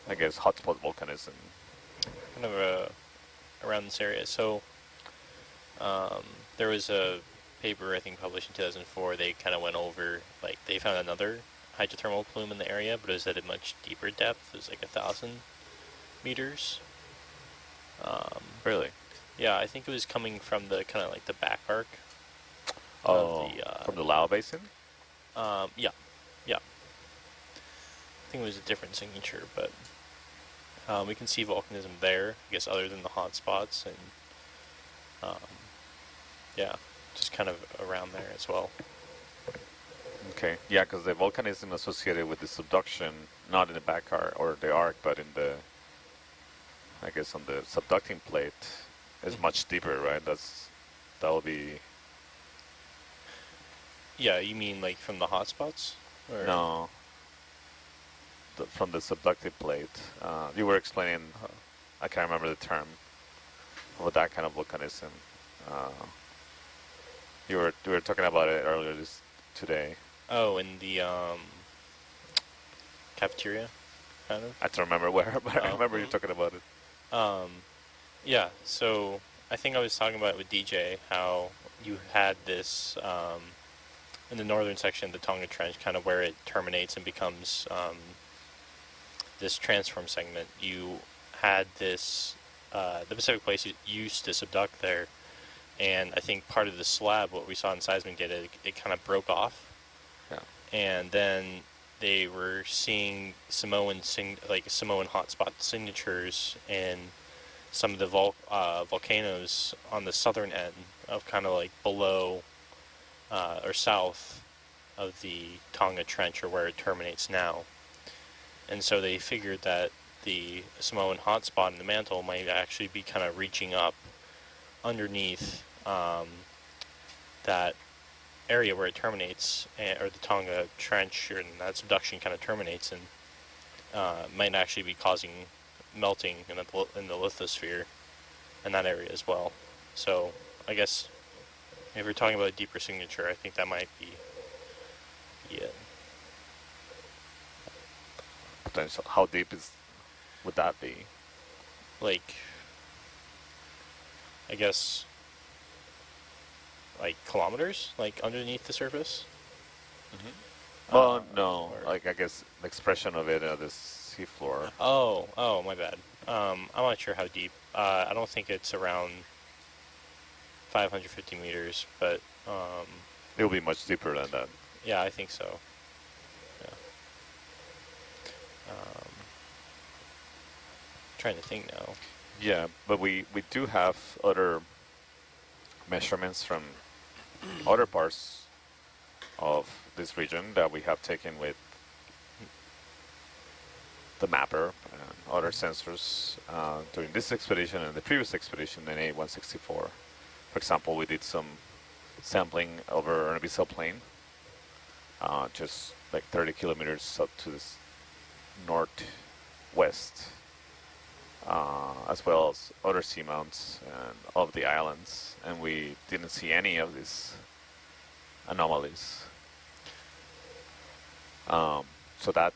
I guess, hotspot volcanism.
Kind of around this area. So there was a paper, I think, published in 2004. They kind of went over, like, they found another hydrothermal plume in the area, but it was at a much deeper depth. It was like 1,000 meters.
Really?
Yeah, I think it was coming from the kind of like the back arc.
Oh, from the lava basin?
Yeah. I think it was a different signature, but we can see volcanism there, I guess, other than the hot spots, and yeah, just kind of around there as well.
Okay, yeah, because the volcanism associated with the subduction, not in the back arc or the arc, but in the, I guess, on the subducting plate, is much deeper, right? That will be.
Yeah, you mean like from the hot spots? Or?
No. From the subductive plate. You were explaining, I can't remember the term, for that kind of volcanism. You were talking about it earlier today.
Oh, in the cafeteria, kind of?
I don't remember where, but I remember you talking about it.
Yeah, so I think I was talking about it with DJ, how you had this, in the northern section of the Tonga Trench, kind of where it terminates and becomes this transform segment. You had this, the Pacific Place used to subduct there, and I think part of the slab, what we saw in seismic data, it kind of broke off.
Yeah. And
then they were seeing Samoan hotspot signatures in some of the volcanoes on the southern end of kind of like below or south of the Tonga Trench, or where it terminates now. And so they figured that the Samoan hotspot in the mantle might actually be kind of reaching up underneath that area where it terminates, or the Tonga Trench, or that subduction kind of terminates, and might actually be causing melting in the lithosphere in that area as well. So I guess if we're talking about a deeper signature, I think that might be it.
Potential. How deep would that be?
Like, I guess, like kilometers, like underneath the surface.
Well, no, like I guess the expression of it at the seafloor.
Oh, my bad. I'm not sure how deep. I don't think it's around 550 meters, but
it will be much deeper than that.
Yeah, I think so. Yeah. Trying to think now.
Yeah, but we do have other measurements from other parts of this region that we have taken with the mapper and other sensors during this expedition and the previous expedition, NA164. For example, we did some sampling over an abyssal plain, just like 30 kilometers up to this northwest, as well as other seamounts and all of the islands, and we didn't see any of these anomalies. So that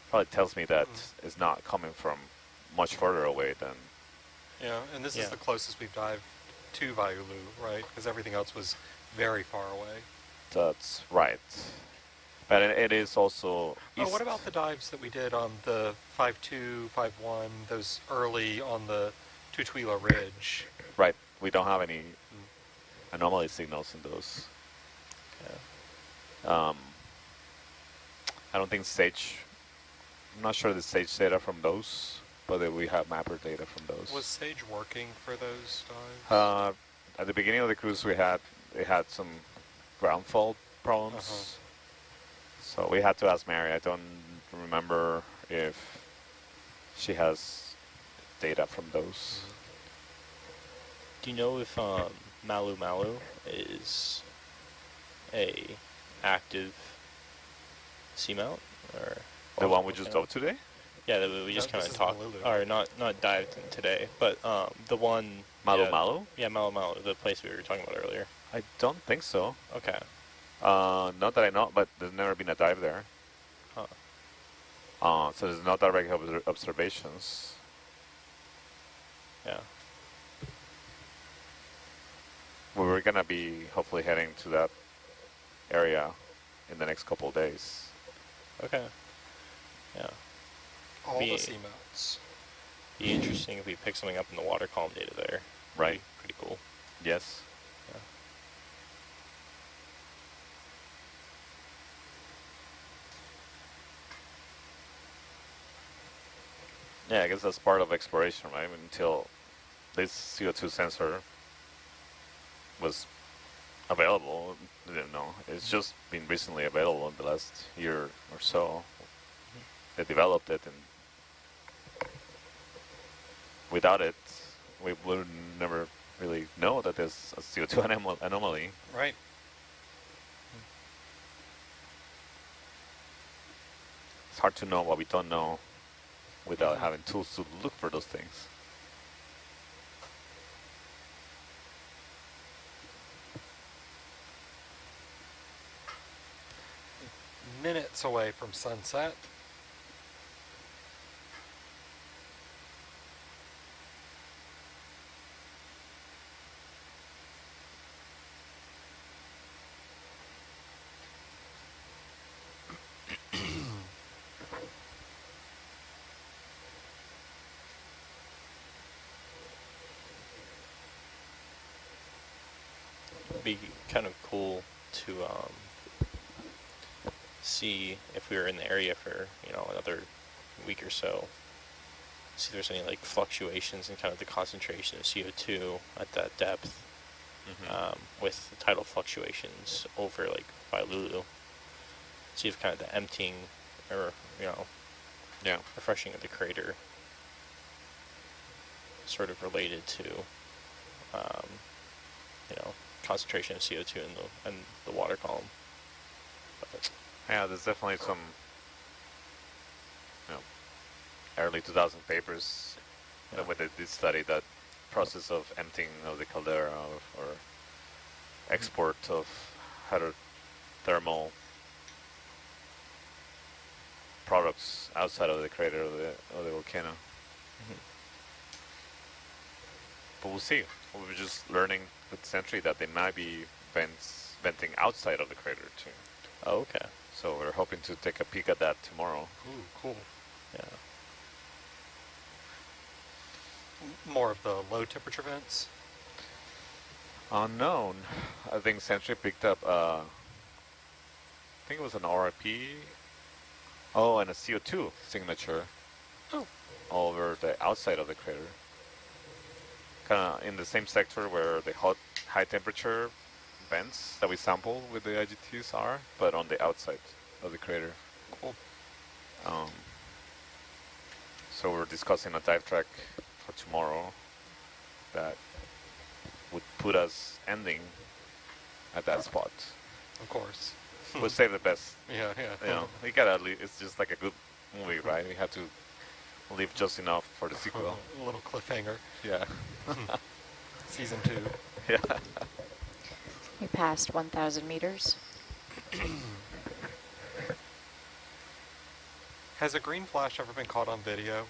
probably tells me that it's not coming from much further away than.
Yeah, and this
Yeah.
is the closest we've dived to Vaiulu, right? Because everything else was very far away.
That's right. But it is also east.
Oh, what about the dives that we did on the 5.2, 5.1, those early on the Tutuila Ridge?
Right. We don't have any anomaly signals in those. I don't think Sage. I'm not sure the Sage data from those, but we have mapper data from those.
Was Sage working for those dives?
At the beginning of the cruise, they had some ground fault problems. So we had to ask Mary. I don't remember if she has data from those.
Do you know if Malu Malu is a active seamount, or
The one we just dove today?
Yeah, that we just kind of talked, or not dived in today, but the one
Malu Malu?
Yeah, Malu Malu, the place we were talking about earlier.
I don't think so.
Okay.
Not that I know, but there's never been a dive there.
Huh.
So there's no direct observations.
Yeah.
We were gonna be hopefully heading to that area in the next couple of days.
Okay. Yeah.
All the seamounts.
Be interesting if we pick something up in the water column data there.
Right.
Pretty cool.
Yes.
Yeah.
Yeah, I guess that's part of exploration, right? I mean, until this CO2 sensor was available, you know, it's just been recently available in the last year or so. They developed it, and without it, we would never really know that there's a CO2 anomaly.
Right.
It's hard to know what we don't know without having tools to look for those things.
Minutes away from sunset.
It'd be kind of cool to see if we were in the area for, you know, another week or so. See if there's any like fluctuations in kind of the concentration of CO2 at that depth, with the tidal fluctuations over like Vaiulu. See if kind of the emptying or, you know, refreshing of the crater sort of related to, you know, concentration of CO2 in the water column. But
yeah, there's definitely some, you know, early 2000 papers that when they did study that process of emptying of the caldera or export of hydrothermal products outside of the crater of the volcano. But we'll see. We're just learning with Sentry that they might be venting outside of the crater too.
Oh, okay.
So we're hoping to take a peek at that tomorrow.
Ooh, cool.
Yeah.
More of the low temperature vents?
Unknown. I think Sentry picked up, I think it was an RIP. Oh, and a CO2 signature.
Oh.
Over the outside of the crater. Kind of in the same sector where the high temperature vents that we sample with the IGTs are, but on the outside of the crater.
Cool.
So we're discussing a dive track for tomorrow that would put us ending at that spot.
Of course.
We'll save the best.
Yeah.
You know, we gotta leave. It's just like a good movie, right? We have to leave just enough for the sequel.
A little cliffhanger.
Yeah.
Season 2.
Yeah.
We passed 1,000 meters.
Has a green flash ever been caught on video?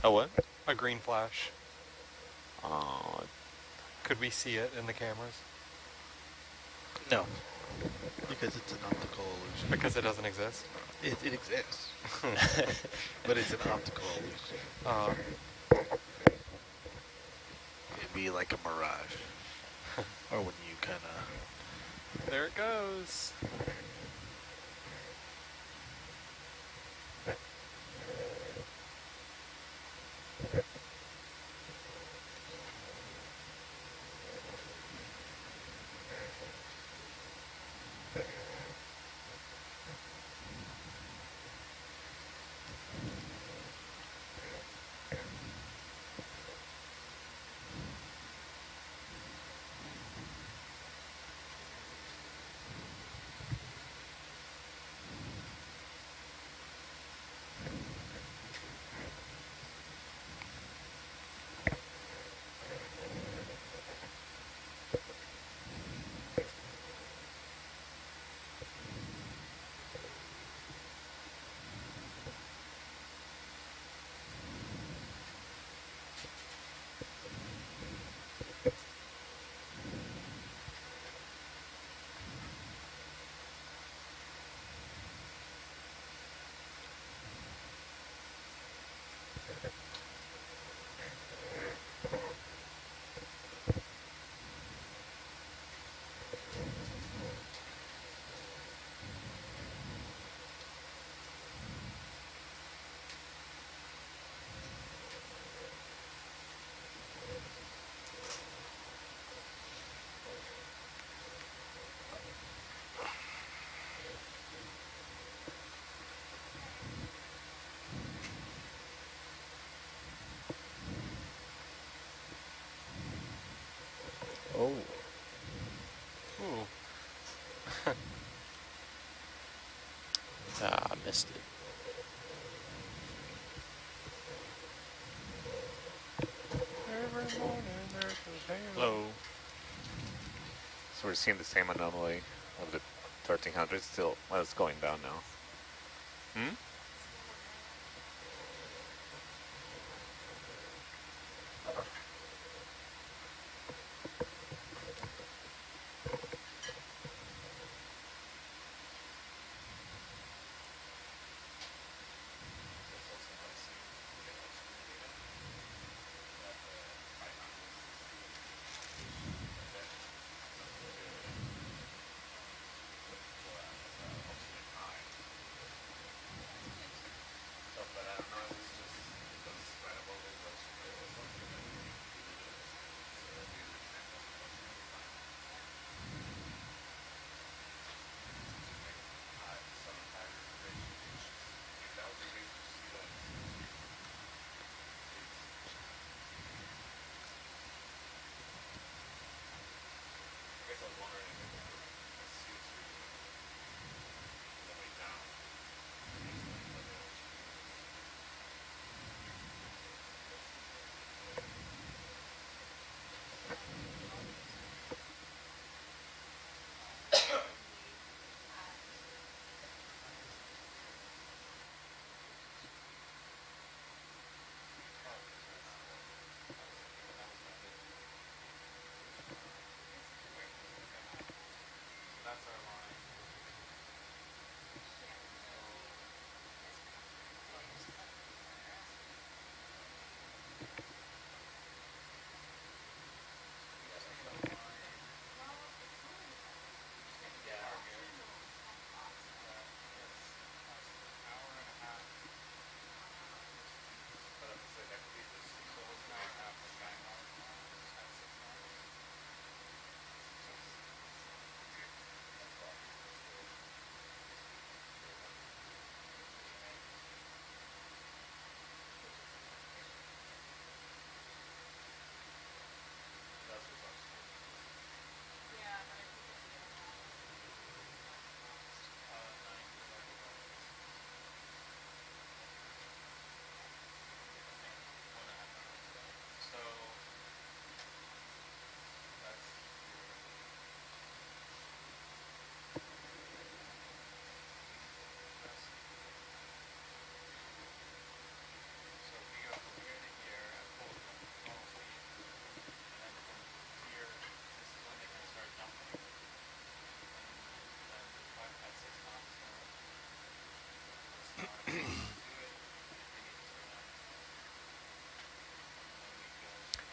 A what?
A green flash.
Oh,
Could we see it in the cameras?
No, because it's an optical illusion.
Because it doesn't exist?
It exists, but it's an optical illusion. It'd be like a mirage, or when you kind of.
There it goes.
oh.
Ooh. Ah, missed it.
Every morning there's a halo.
Low.
So we're seeing the same anomaly of the 1300 still. Well, it's going down now. Hmm?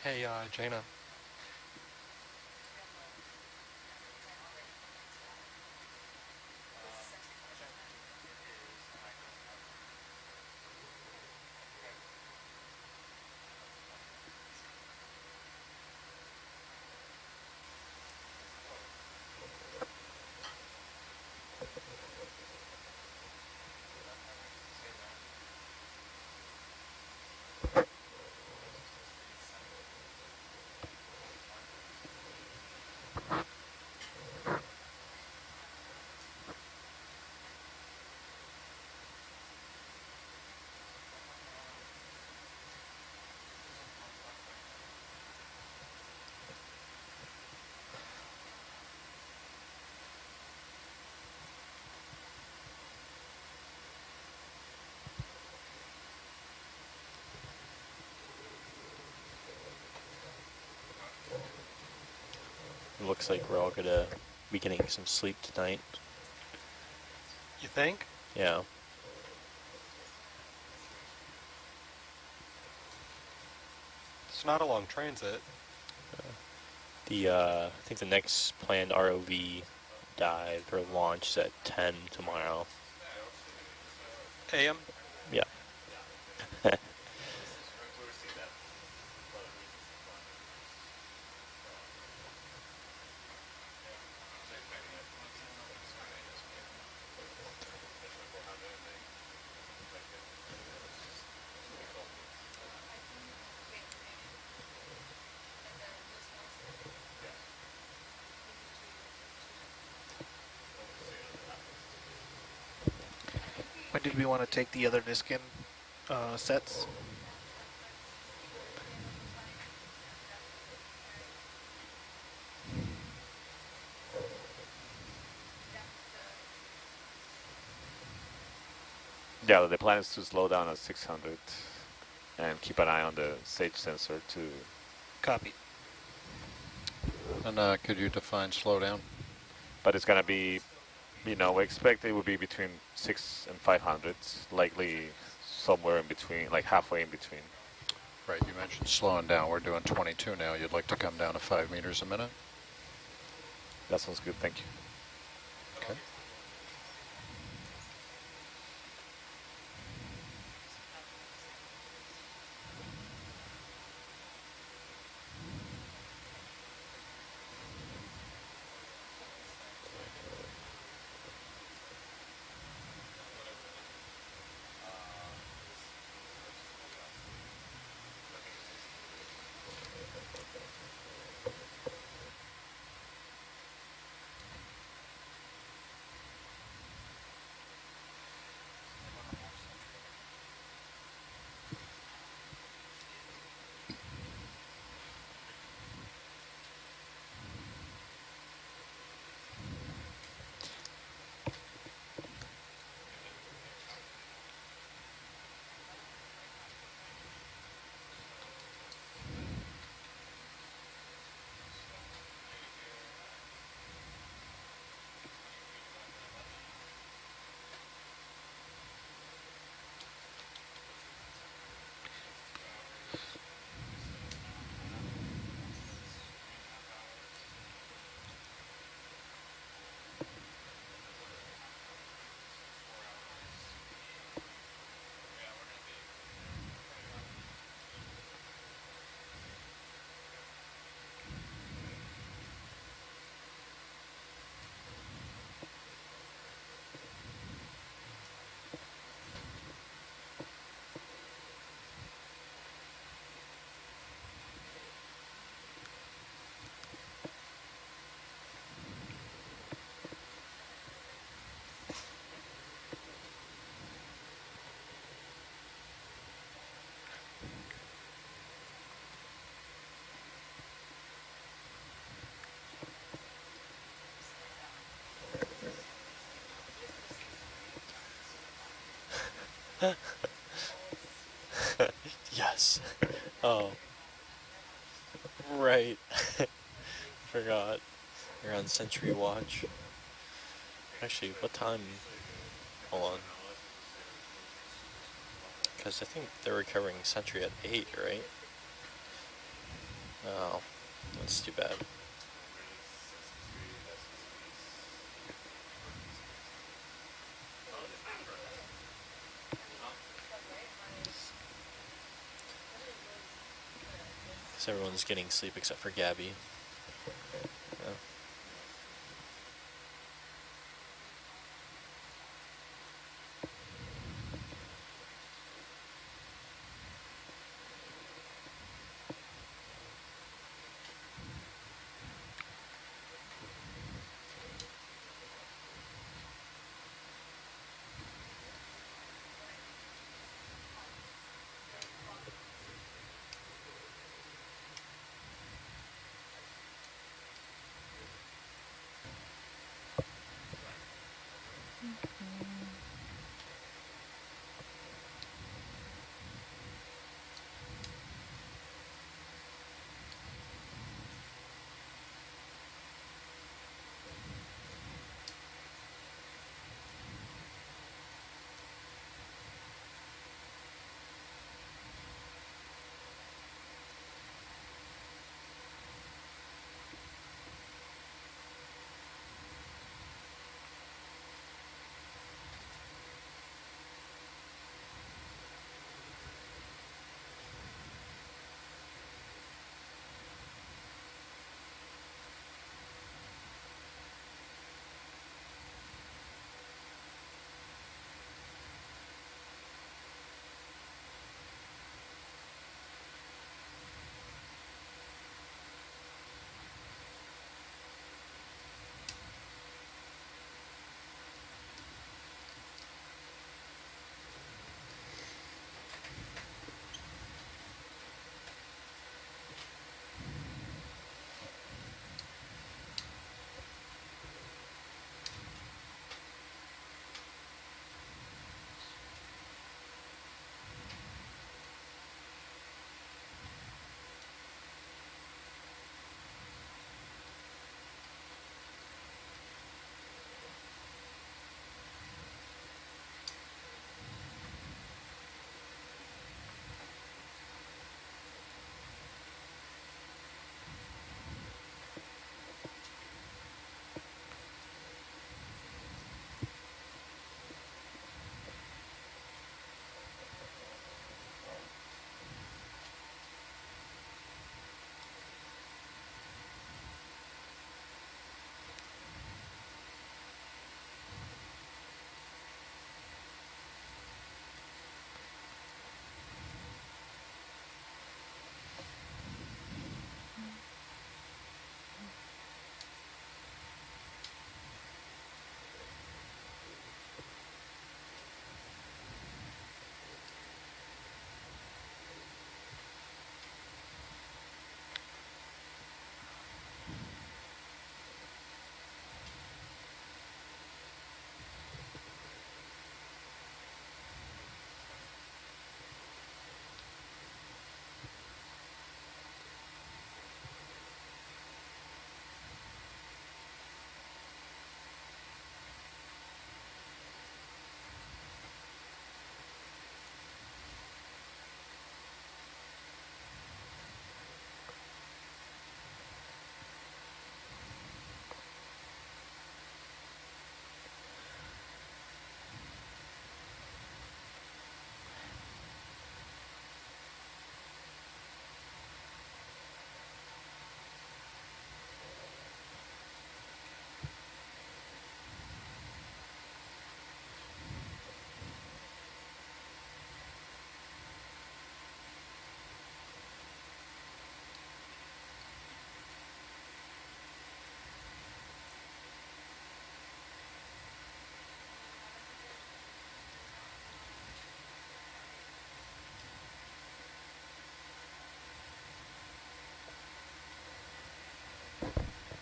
Hey, Jaina.
It looks like we're all gonna be getting some sleep tonight.
You think?
Yeah.
It's not a long transit.
I think the next planned ROV dive or launch is at 10 tomorrow.
AM?
Yeah.
When did we want to take the other Niskin sets?
Yeah, the plan is to slow down at 600 and keep an eye on the SAGE sensor to...
Copy.
And could you define slowdown?
But it's going to be, you know, we expect it will be between 6 and 500, likely somewhere in between, like halfway in between.
Right, you mentioned slowing down. We're doing 22 now. You'd like to come down to 5 meters a minute?
That sounds good, thank you.
Okay.
Yes. Oh. Right. Forgot. You're on Sentry Watch. Actually, what time? Hold on. Because I think they're recovering Sentry at 8, right? Oh, that's too bad. Guess everyone's getting sleep except for Gabby. Yeah.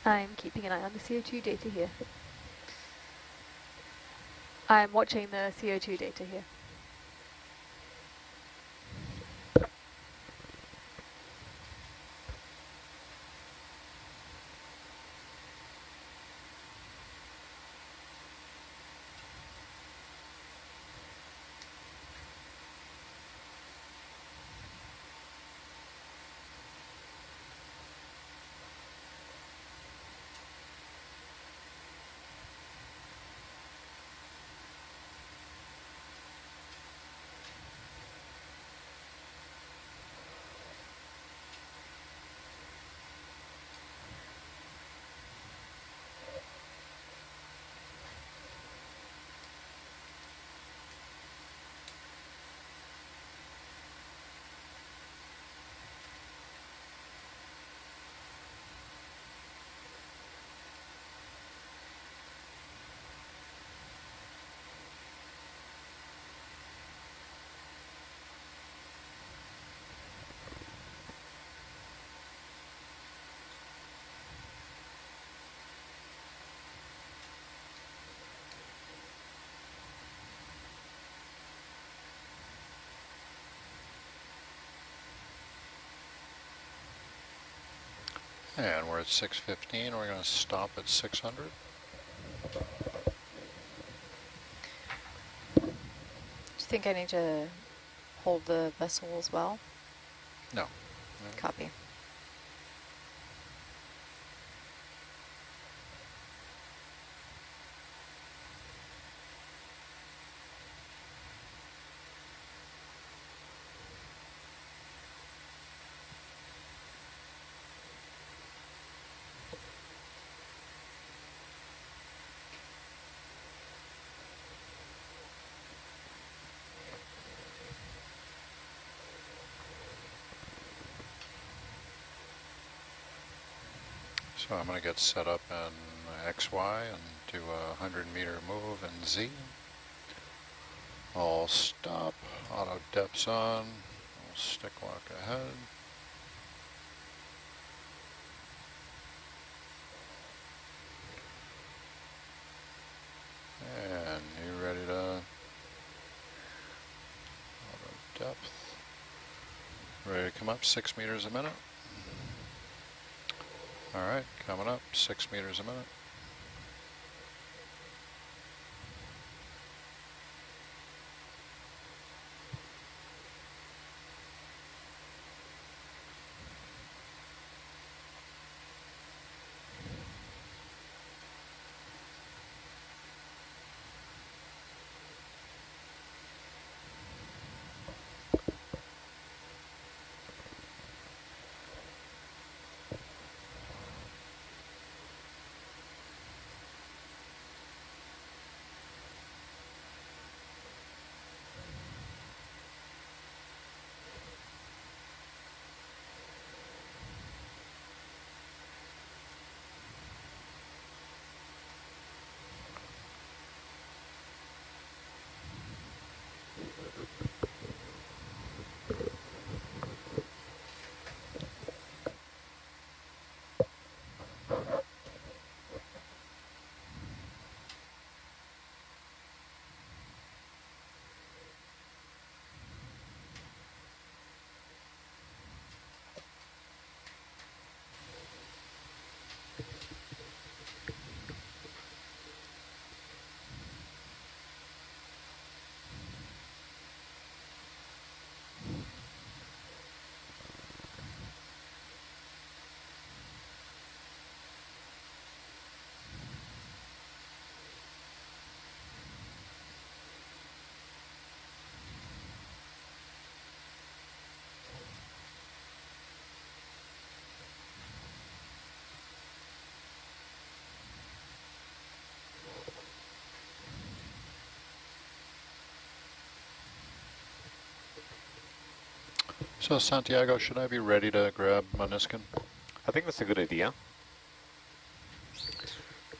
I'm keeping an eye on the CO2 data here. I'm watching the CO2 data here.
And we're at 615. We're going to stop at 600.
Do you think I need to hold the vessel as well?
No.
Copy.
So I'm going to get set up in XY and do a 100-meter move in Z. I'll stop, auto depths on, I'll stick lock ahead. And you ready to auto depth. Ready to come up 6 meters a minute. All right, coming up 6 meters a minute. So Santiago, should I be ready to grab my Niskin?
I think that's a good idea.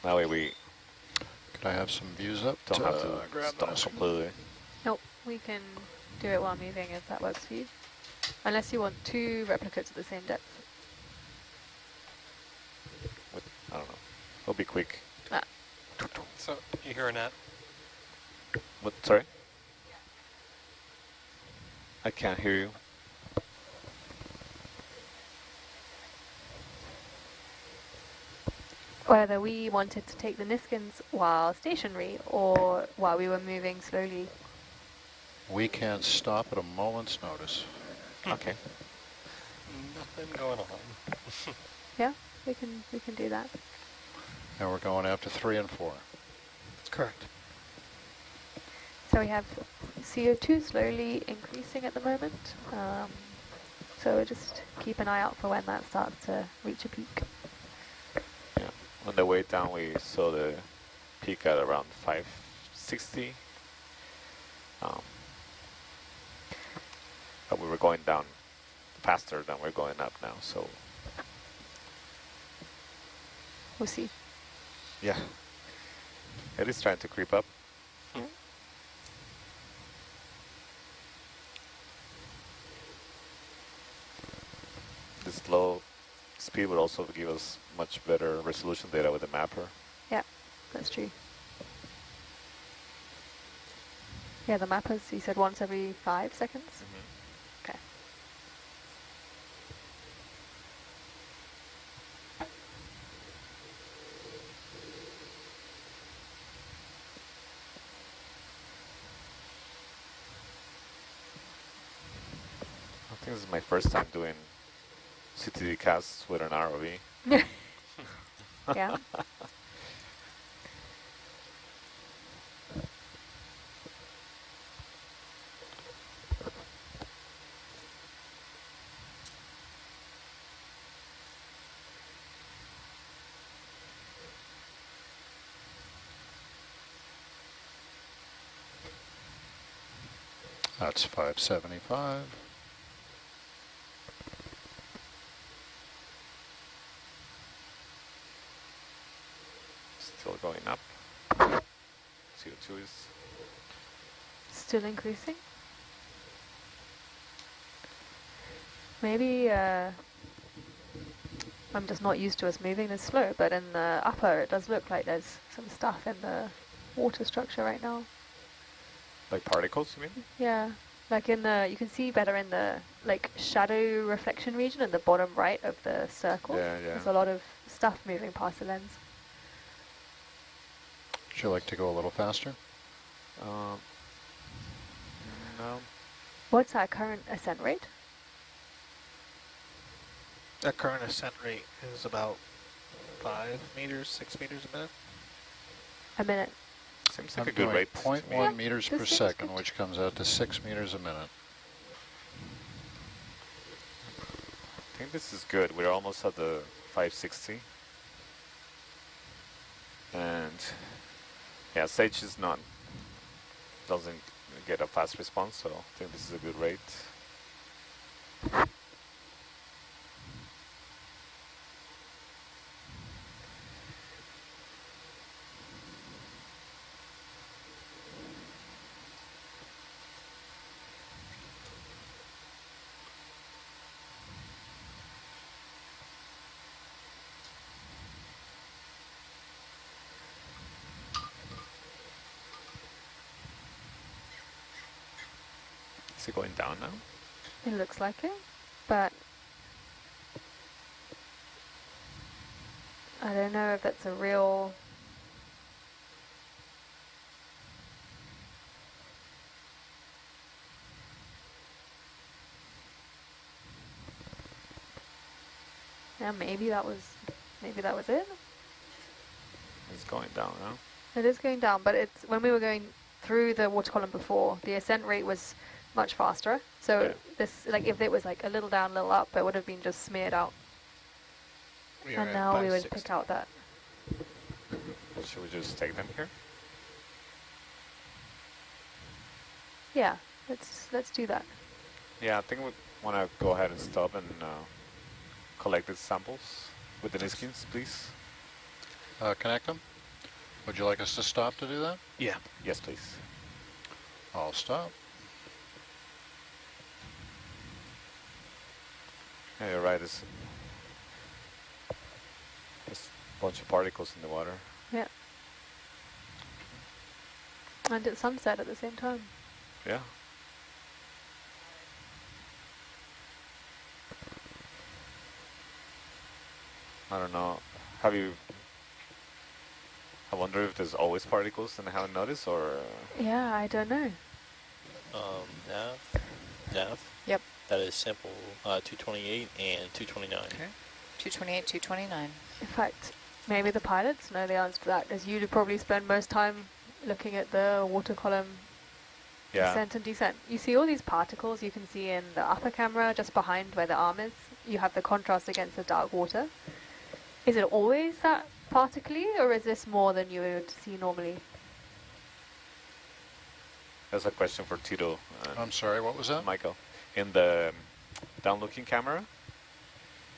That way we
Could I have some views up
don't have to
grab the
stop
Niskin?
completely.
Nope, we can do it while moving if that works for you. Unless you want 2 replicates at the same depth.
I don't know. It'll be quick.
Ah.
So, you hear Annette?
What? Sorry? I can't hear you.
Whether we wanted to take the Niskins while stationary or while we were moving slowly.
We can stop at a moment's notice.
Okay.
Nothing going on.
Yeah, we can do that.
And we're going after 3 and 4.
That's correct.
So we have CO2 slowly increasing at the moment. So just keep an eye out for when that starts to reach a peak.
Yeah. On the way down, we saw the peak at around 560. But we were going down faster than we're going up now, so.
We'll see.
Yeah. It is trying to creep up.
Yeah.
This low speed would also give us much better resolution data with the mapper.
Yeah, that's true. Yeah, the mappers, you said once every 5 seconds? Okay.
think this is my first time doing CTD casts with an ROV.
Yeah.
That's 575.
Still going up. CO2 is
Still increasing. Maybe I'm just not used to us moving this slow, but in the upper it does look like there's some stuff in the water structure right now.
like particles, you mean?
Yeah, like in the, you can see better in the like shadow reflection region in the bottom right of the circle.
Yeah, yeah.
There's a lot of stuff moving past the lens.
Would you like to go a little faster?
No.
What's our current ascent rate?
That current ascent rate is about 5 meters, 6 meters a minute.
A minute.
Seems like
I'm
a good
doing
rate.
0.1 meters
this
per
seems
second,
good.
which comes out to 6 meters a minute.
I think this is good. We're almost at the 560. And yeah, Sage is not, doesn't get a fast response, so I think this is a good rate. Is it going down now?
It looks like it, but I don't know if that's a real... Yeah, maybe that was it.
It's going down now.
It is going down, but it's when we were going through the water column before, the ascent rate was much faster. So
Yeah.
this, like, if it was like a little down, a little up, it would have been just smeared out.
We are
And
at
now we would
560.
pick out that.
Should we just take them here?
Yeah, let's do that.
Yeah, I think we want to go ahead and stop and collect the samples with the Niskins, please.
Connect them? Would you like us to stop to do that?
Yeah.
Yes, please.
I'll stop.
Yeah, you're right. There's a bunch of particles in the water.
Yeah. And it's sunset at the same time.
Yeah. I don't know. I wonder if there's always particles and I haven't noticed, or...
Yeah, I don't know.
Nav.
Yep.
That is sample 228 and 229.
Okay. 228, 229.
In fact, maybe the pilots know the answer to that, as you'd probably spend most time looking at the water column
Yeah.
ascent and descent. You see all these particles you can see in the upper camera, just behind where the arm is. You have the contrast against the dark water. Is it always that particly, or is this more than you would see normally?
That's a question for Tito.
I'm sorry, what was that?
Michael. In the down-looking camera,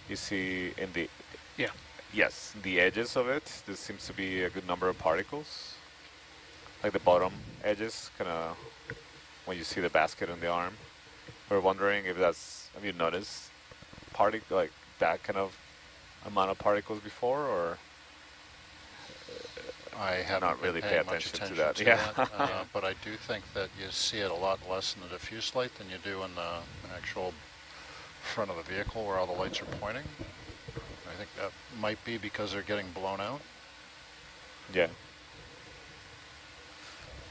you see in the...
Yeah.
Yes, the edges of it, there seems to be a good number of particles. Like the bottom edges, kind of, when you see the basket on the arm. We're wondering if that's, have you noticed like that kind of amount of particles before, or?
I have
not really pay
much
attention
attention
to that.
that, but I do think that you see it a lot less in the diffuse light than you do in the actual front of the vehicle where all the lights are pointing. I think that might be because they're getting blown out.
Yeah.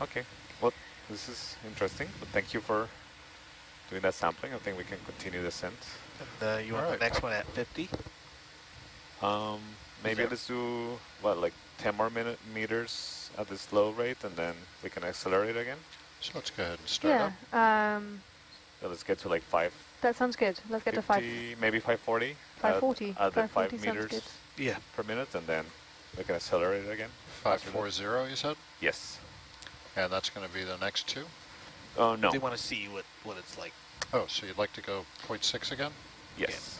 Okay. Well, this is interesting, but thank you for doing that sampling, I think we can continue the ascent.
And you want the next one at 50?
Maybe let's do, what, like 10 more meters at this low rate, and then we can accelerate again?
So let's go ahead and start up.
So let's get to like 5.
That sounds good. Let's get to 5.
Maybe 540?
540.
At the
540
5
sounds
meters
good.
per minute, and then we can accelerate again.
540, you said?
Yes.
And that's going to be the next 2?
Oh, no.
They want to see what it's like.
Oh, so you'd like to go 0.6 again?
Yes.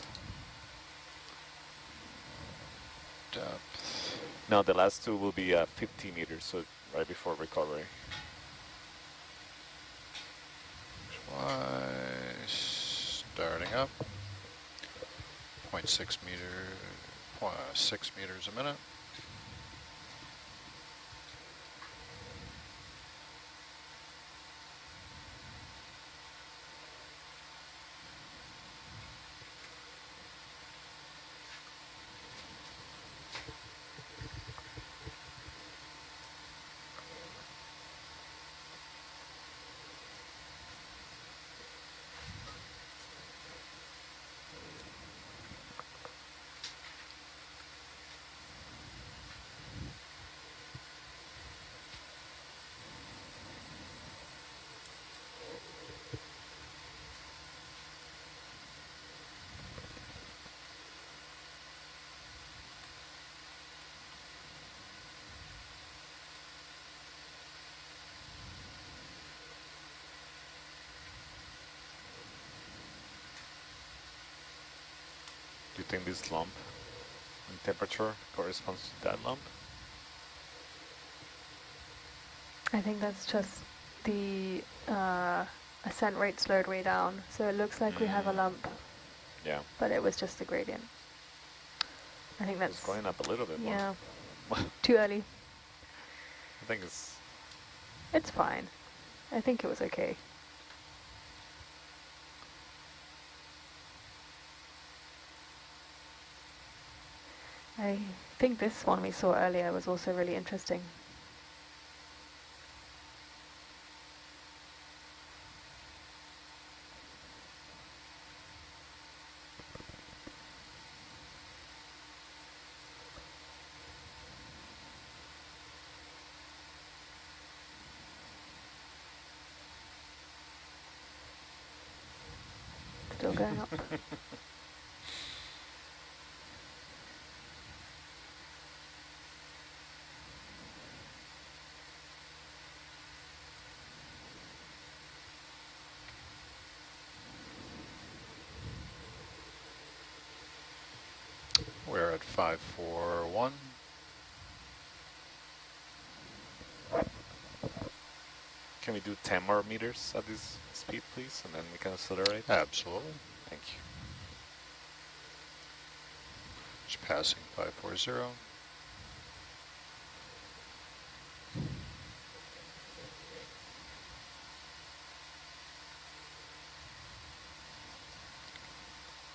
Depth.
No, the last 2 will be 50 meters, so right before recovery.
Starting up. 0.6 meter, 6 meters a minute.
Do you think this lump in temperature corresponds to that lump?
I think that's just the ascent rate slowed way down. So it looks like we have a lump.
Yeah.
But it was just a gradient. I think that's...
It's going up a little bit more.
Yeah. Too early.
I think it's...
It's fine. I think it was okay. I think this one we saw earlier was also really interesting. Still going up.
We're at 541.
Can we do 10 more meters at this speed, please, and then we can accelerate?
Absolutely.
Thank you.
Just passing 540.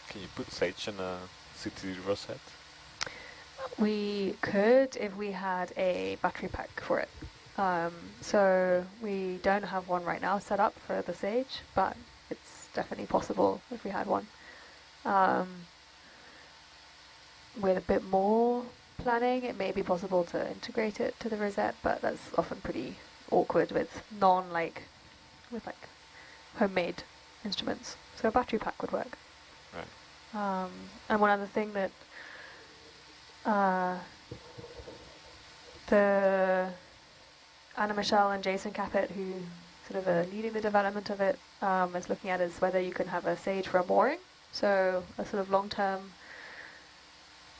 Can you put Sage in a CTD rosette?
We could if we had a battery pack for it. So we don't have one right now set up for the Sage, but it's definitely possible if we had one. With a bit more planning, it may be possible to integrate it to the rosette, but that's often pretty awkward with homemade instruments. So a battery pack would work.
Right.
And one other thing that the Anna Michelle and Jason Capet, who sort of are leading the development of it, is looking at is whether you can have a Sage for a mooring. So a sort of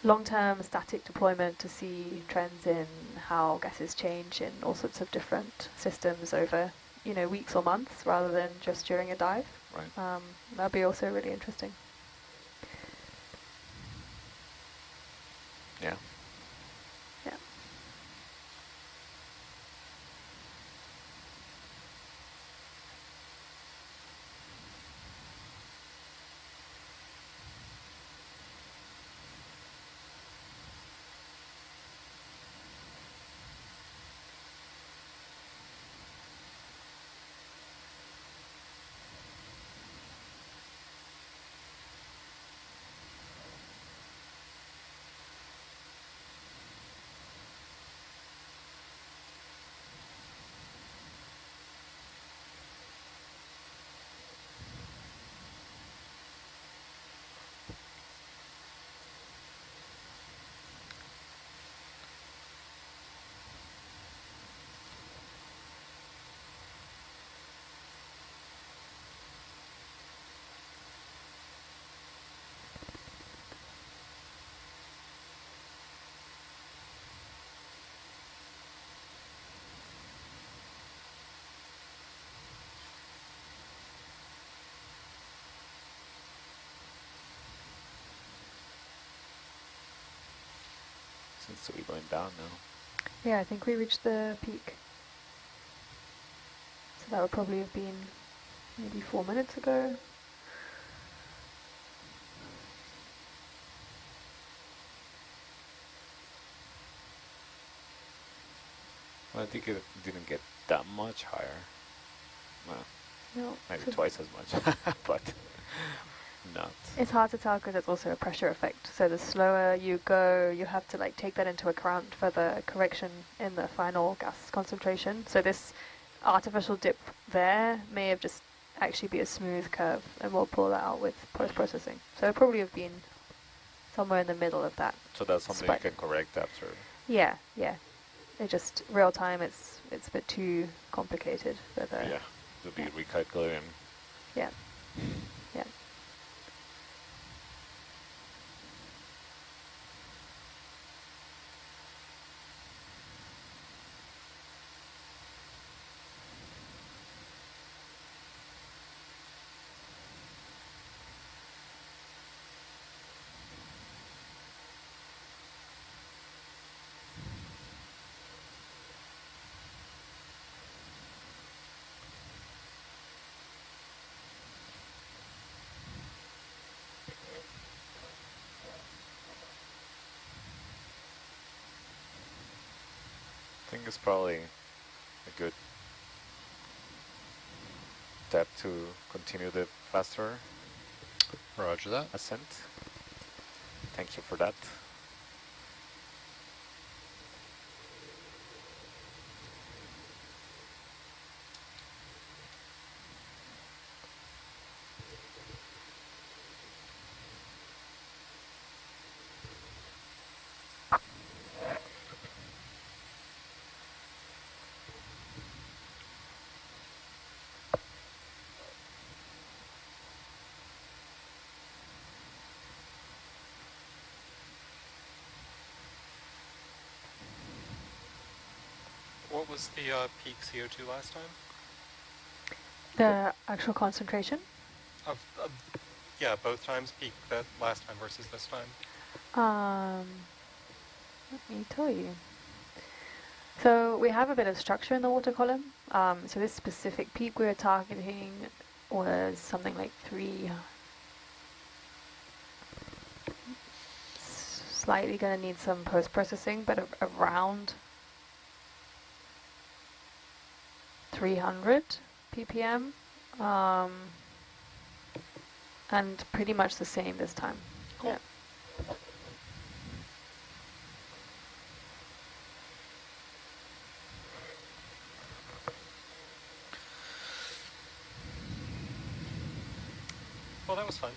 long-term static deployment to see trends in how gases change in all sorts of different systems over, weeks or months rather than just during a dive.
Right.
That'd be also really interesting.
Yeah.
Yeah.
to be going down now.
Yeah, I think we reached the peak. So that would probably have been maybe 4 minutes ago.
Well, I think it didn't get that much higher. Well,
No,
maybe twice as much, but not.
It's hard to tell because it's also a pressure effect. So the slower you go, you have to like take that into account for the correction in the final gas concentration. So this artificial dip there may have just actually be a smooth curve, and we'll pull that out with post-processing. So it'll probably have been somewhere in the middle of that.
So that's something
spike.
you can correct after.
Yeah, yeah. It just real time. It's a bit too complicated for the.
Yeah, to be recalculating.
Yeah. Yeah.
I think it's probably a good step to continue the faster
Roger that.
ascent. Thank you for that.
What was the peak CO2 last time?
The actual concentration?
Yeah, both times peak that last time versus this time.
Let me tell you. So we have a bit of structure in the water column. So this specific peak we were targeting was something like slightly going to need some post-processing, but around 300 ppm, and pretty much the same this time.
Cool.
Yeah.
Well, that was fun.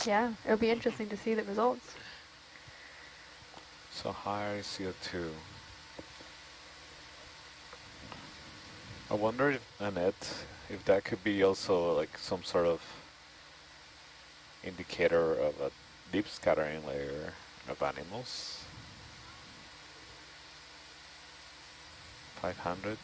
Yeah, it'll be interesting to see the results.
So higher CO2. I wonder if, Annette, if that could be also like some sort of indicator of a deep scattering layer of animals. 500.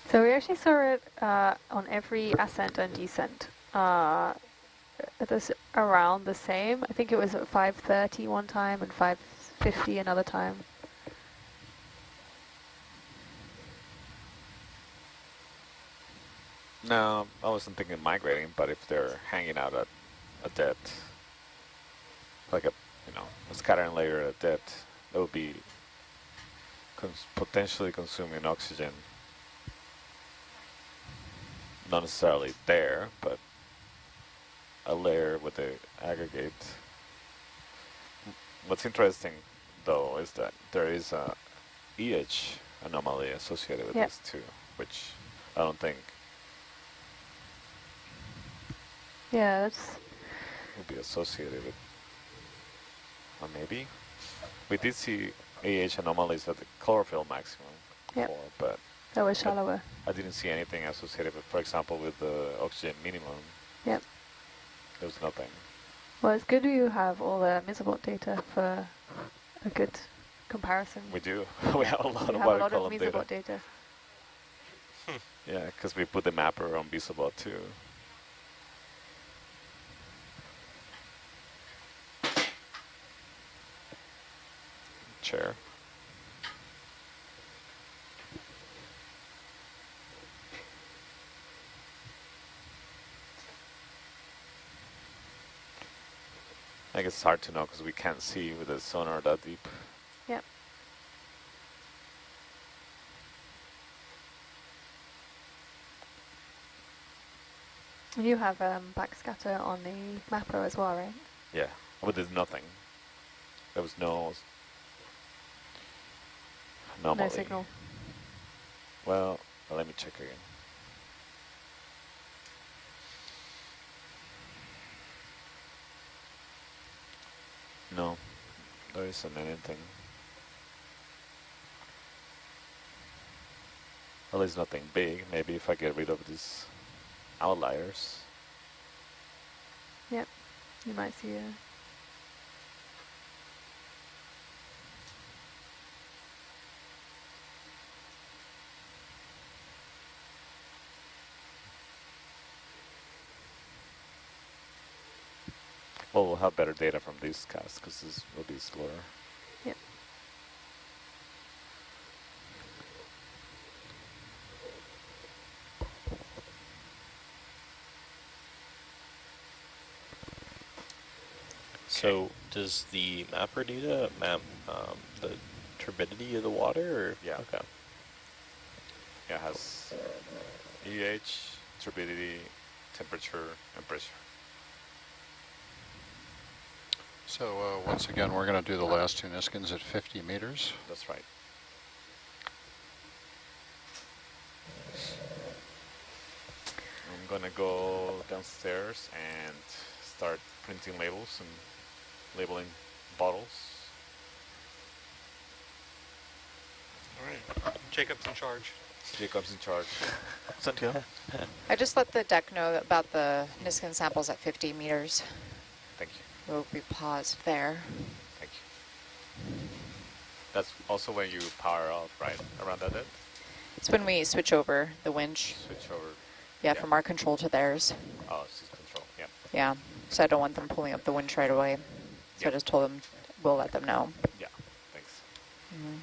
So we actually saw it on every ascent and descent. It was around the same. I think it was at 5:30 one time and 5:50 another time.
No, I wasn't thinking migrating, but if they're hanging out at a depth, like a scattering layer at depth, that would be potentially consuming oxygen. Not necessarily there, but a layer with the aggregate. What's interesting, though, is that there is a EH anomaly associated with this too, which I don't think would be associated with. Or maybe we did see AH anomalies at the chlorophyll maximum before, but
that was shallower.
I didn't see anything associated with, for example, with the oxygen minimum.
Yep.
There was nothing.
Well, it's good you have all the Misabot data for a good comparison.
We do. We have a lot
We
of
have a
water
lot of
column data.
Misabot data.
Yeah, because we put the mapper on Misabot too. Chair. I guess it's hard to know because we can't see with the sonar that deep.
Yep. You have backscatter on the mapper as well, right?
Yeah, but there's nothing. There was no anomaly.
No signal.
Well, let me check again. No, there isn't anything. Well, it's nothing big. Maybe if I get rid of these outliers.
Yep, you might see a...
Well, we'll have better data from this cast because this will be slower.
Yep.
So does the mapper data map the turbidity of the water? Or?
Yeah.
Okay.
Yeah, it has EH, turbidity, temperature, and pressure.
So once again, we're going to do the last two Niskins at 50 meters.
That's right. I'm going to go downstairs and start printing labels and labeling bottles.
All right. Jacob's in charge.
Jacob's in charge.
Santiago?
I just let the deck know about the Niskin samples at 50 meters.
Thank you.
We'll be paused there.
Thank you. That's also when you power off, right? Around that end?
It's when we switch over the winch.
Switch over.
Yeah, from our control to theirs.
Oh, it's just control, yeah.
Yeah, so I don't want them pulling up the winch right away. So I just told them we'll let them know.
Yeah, thanks.
Mm-hmm.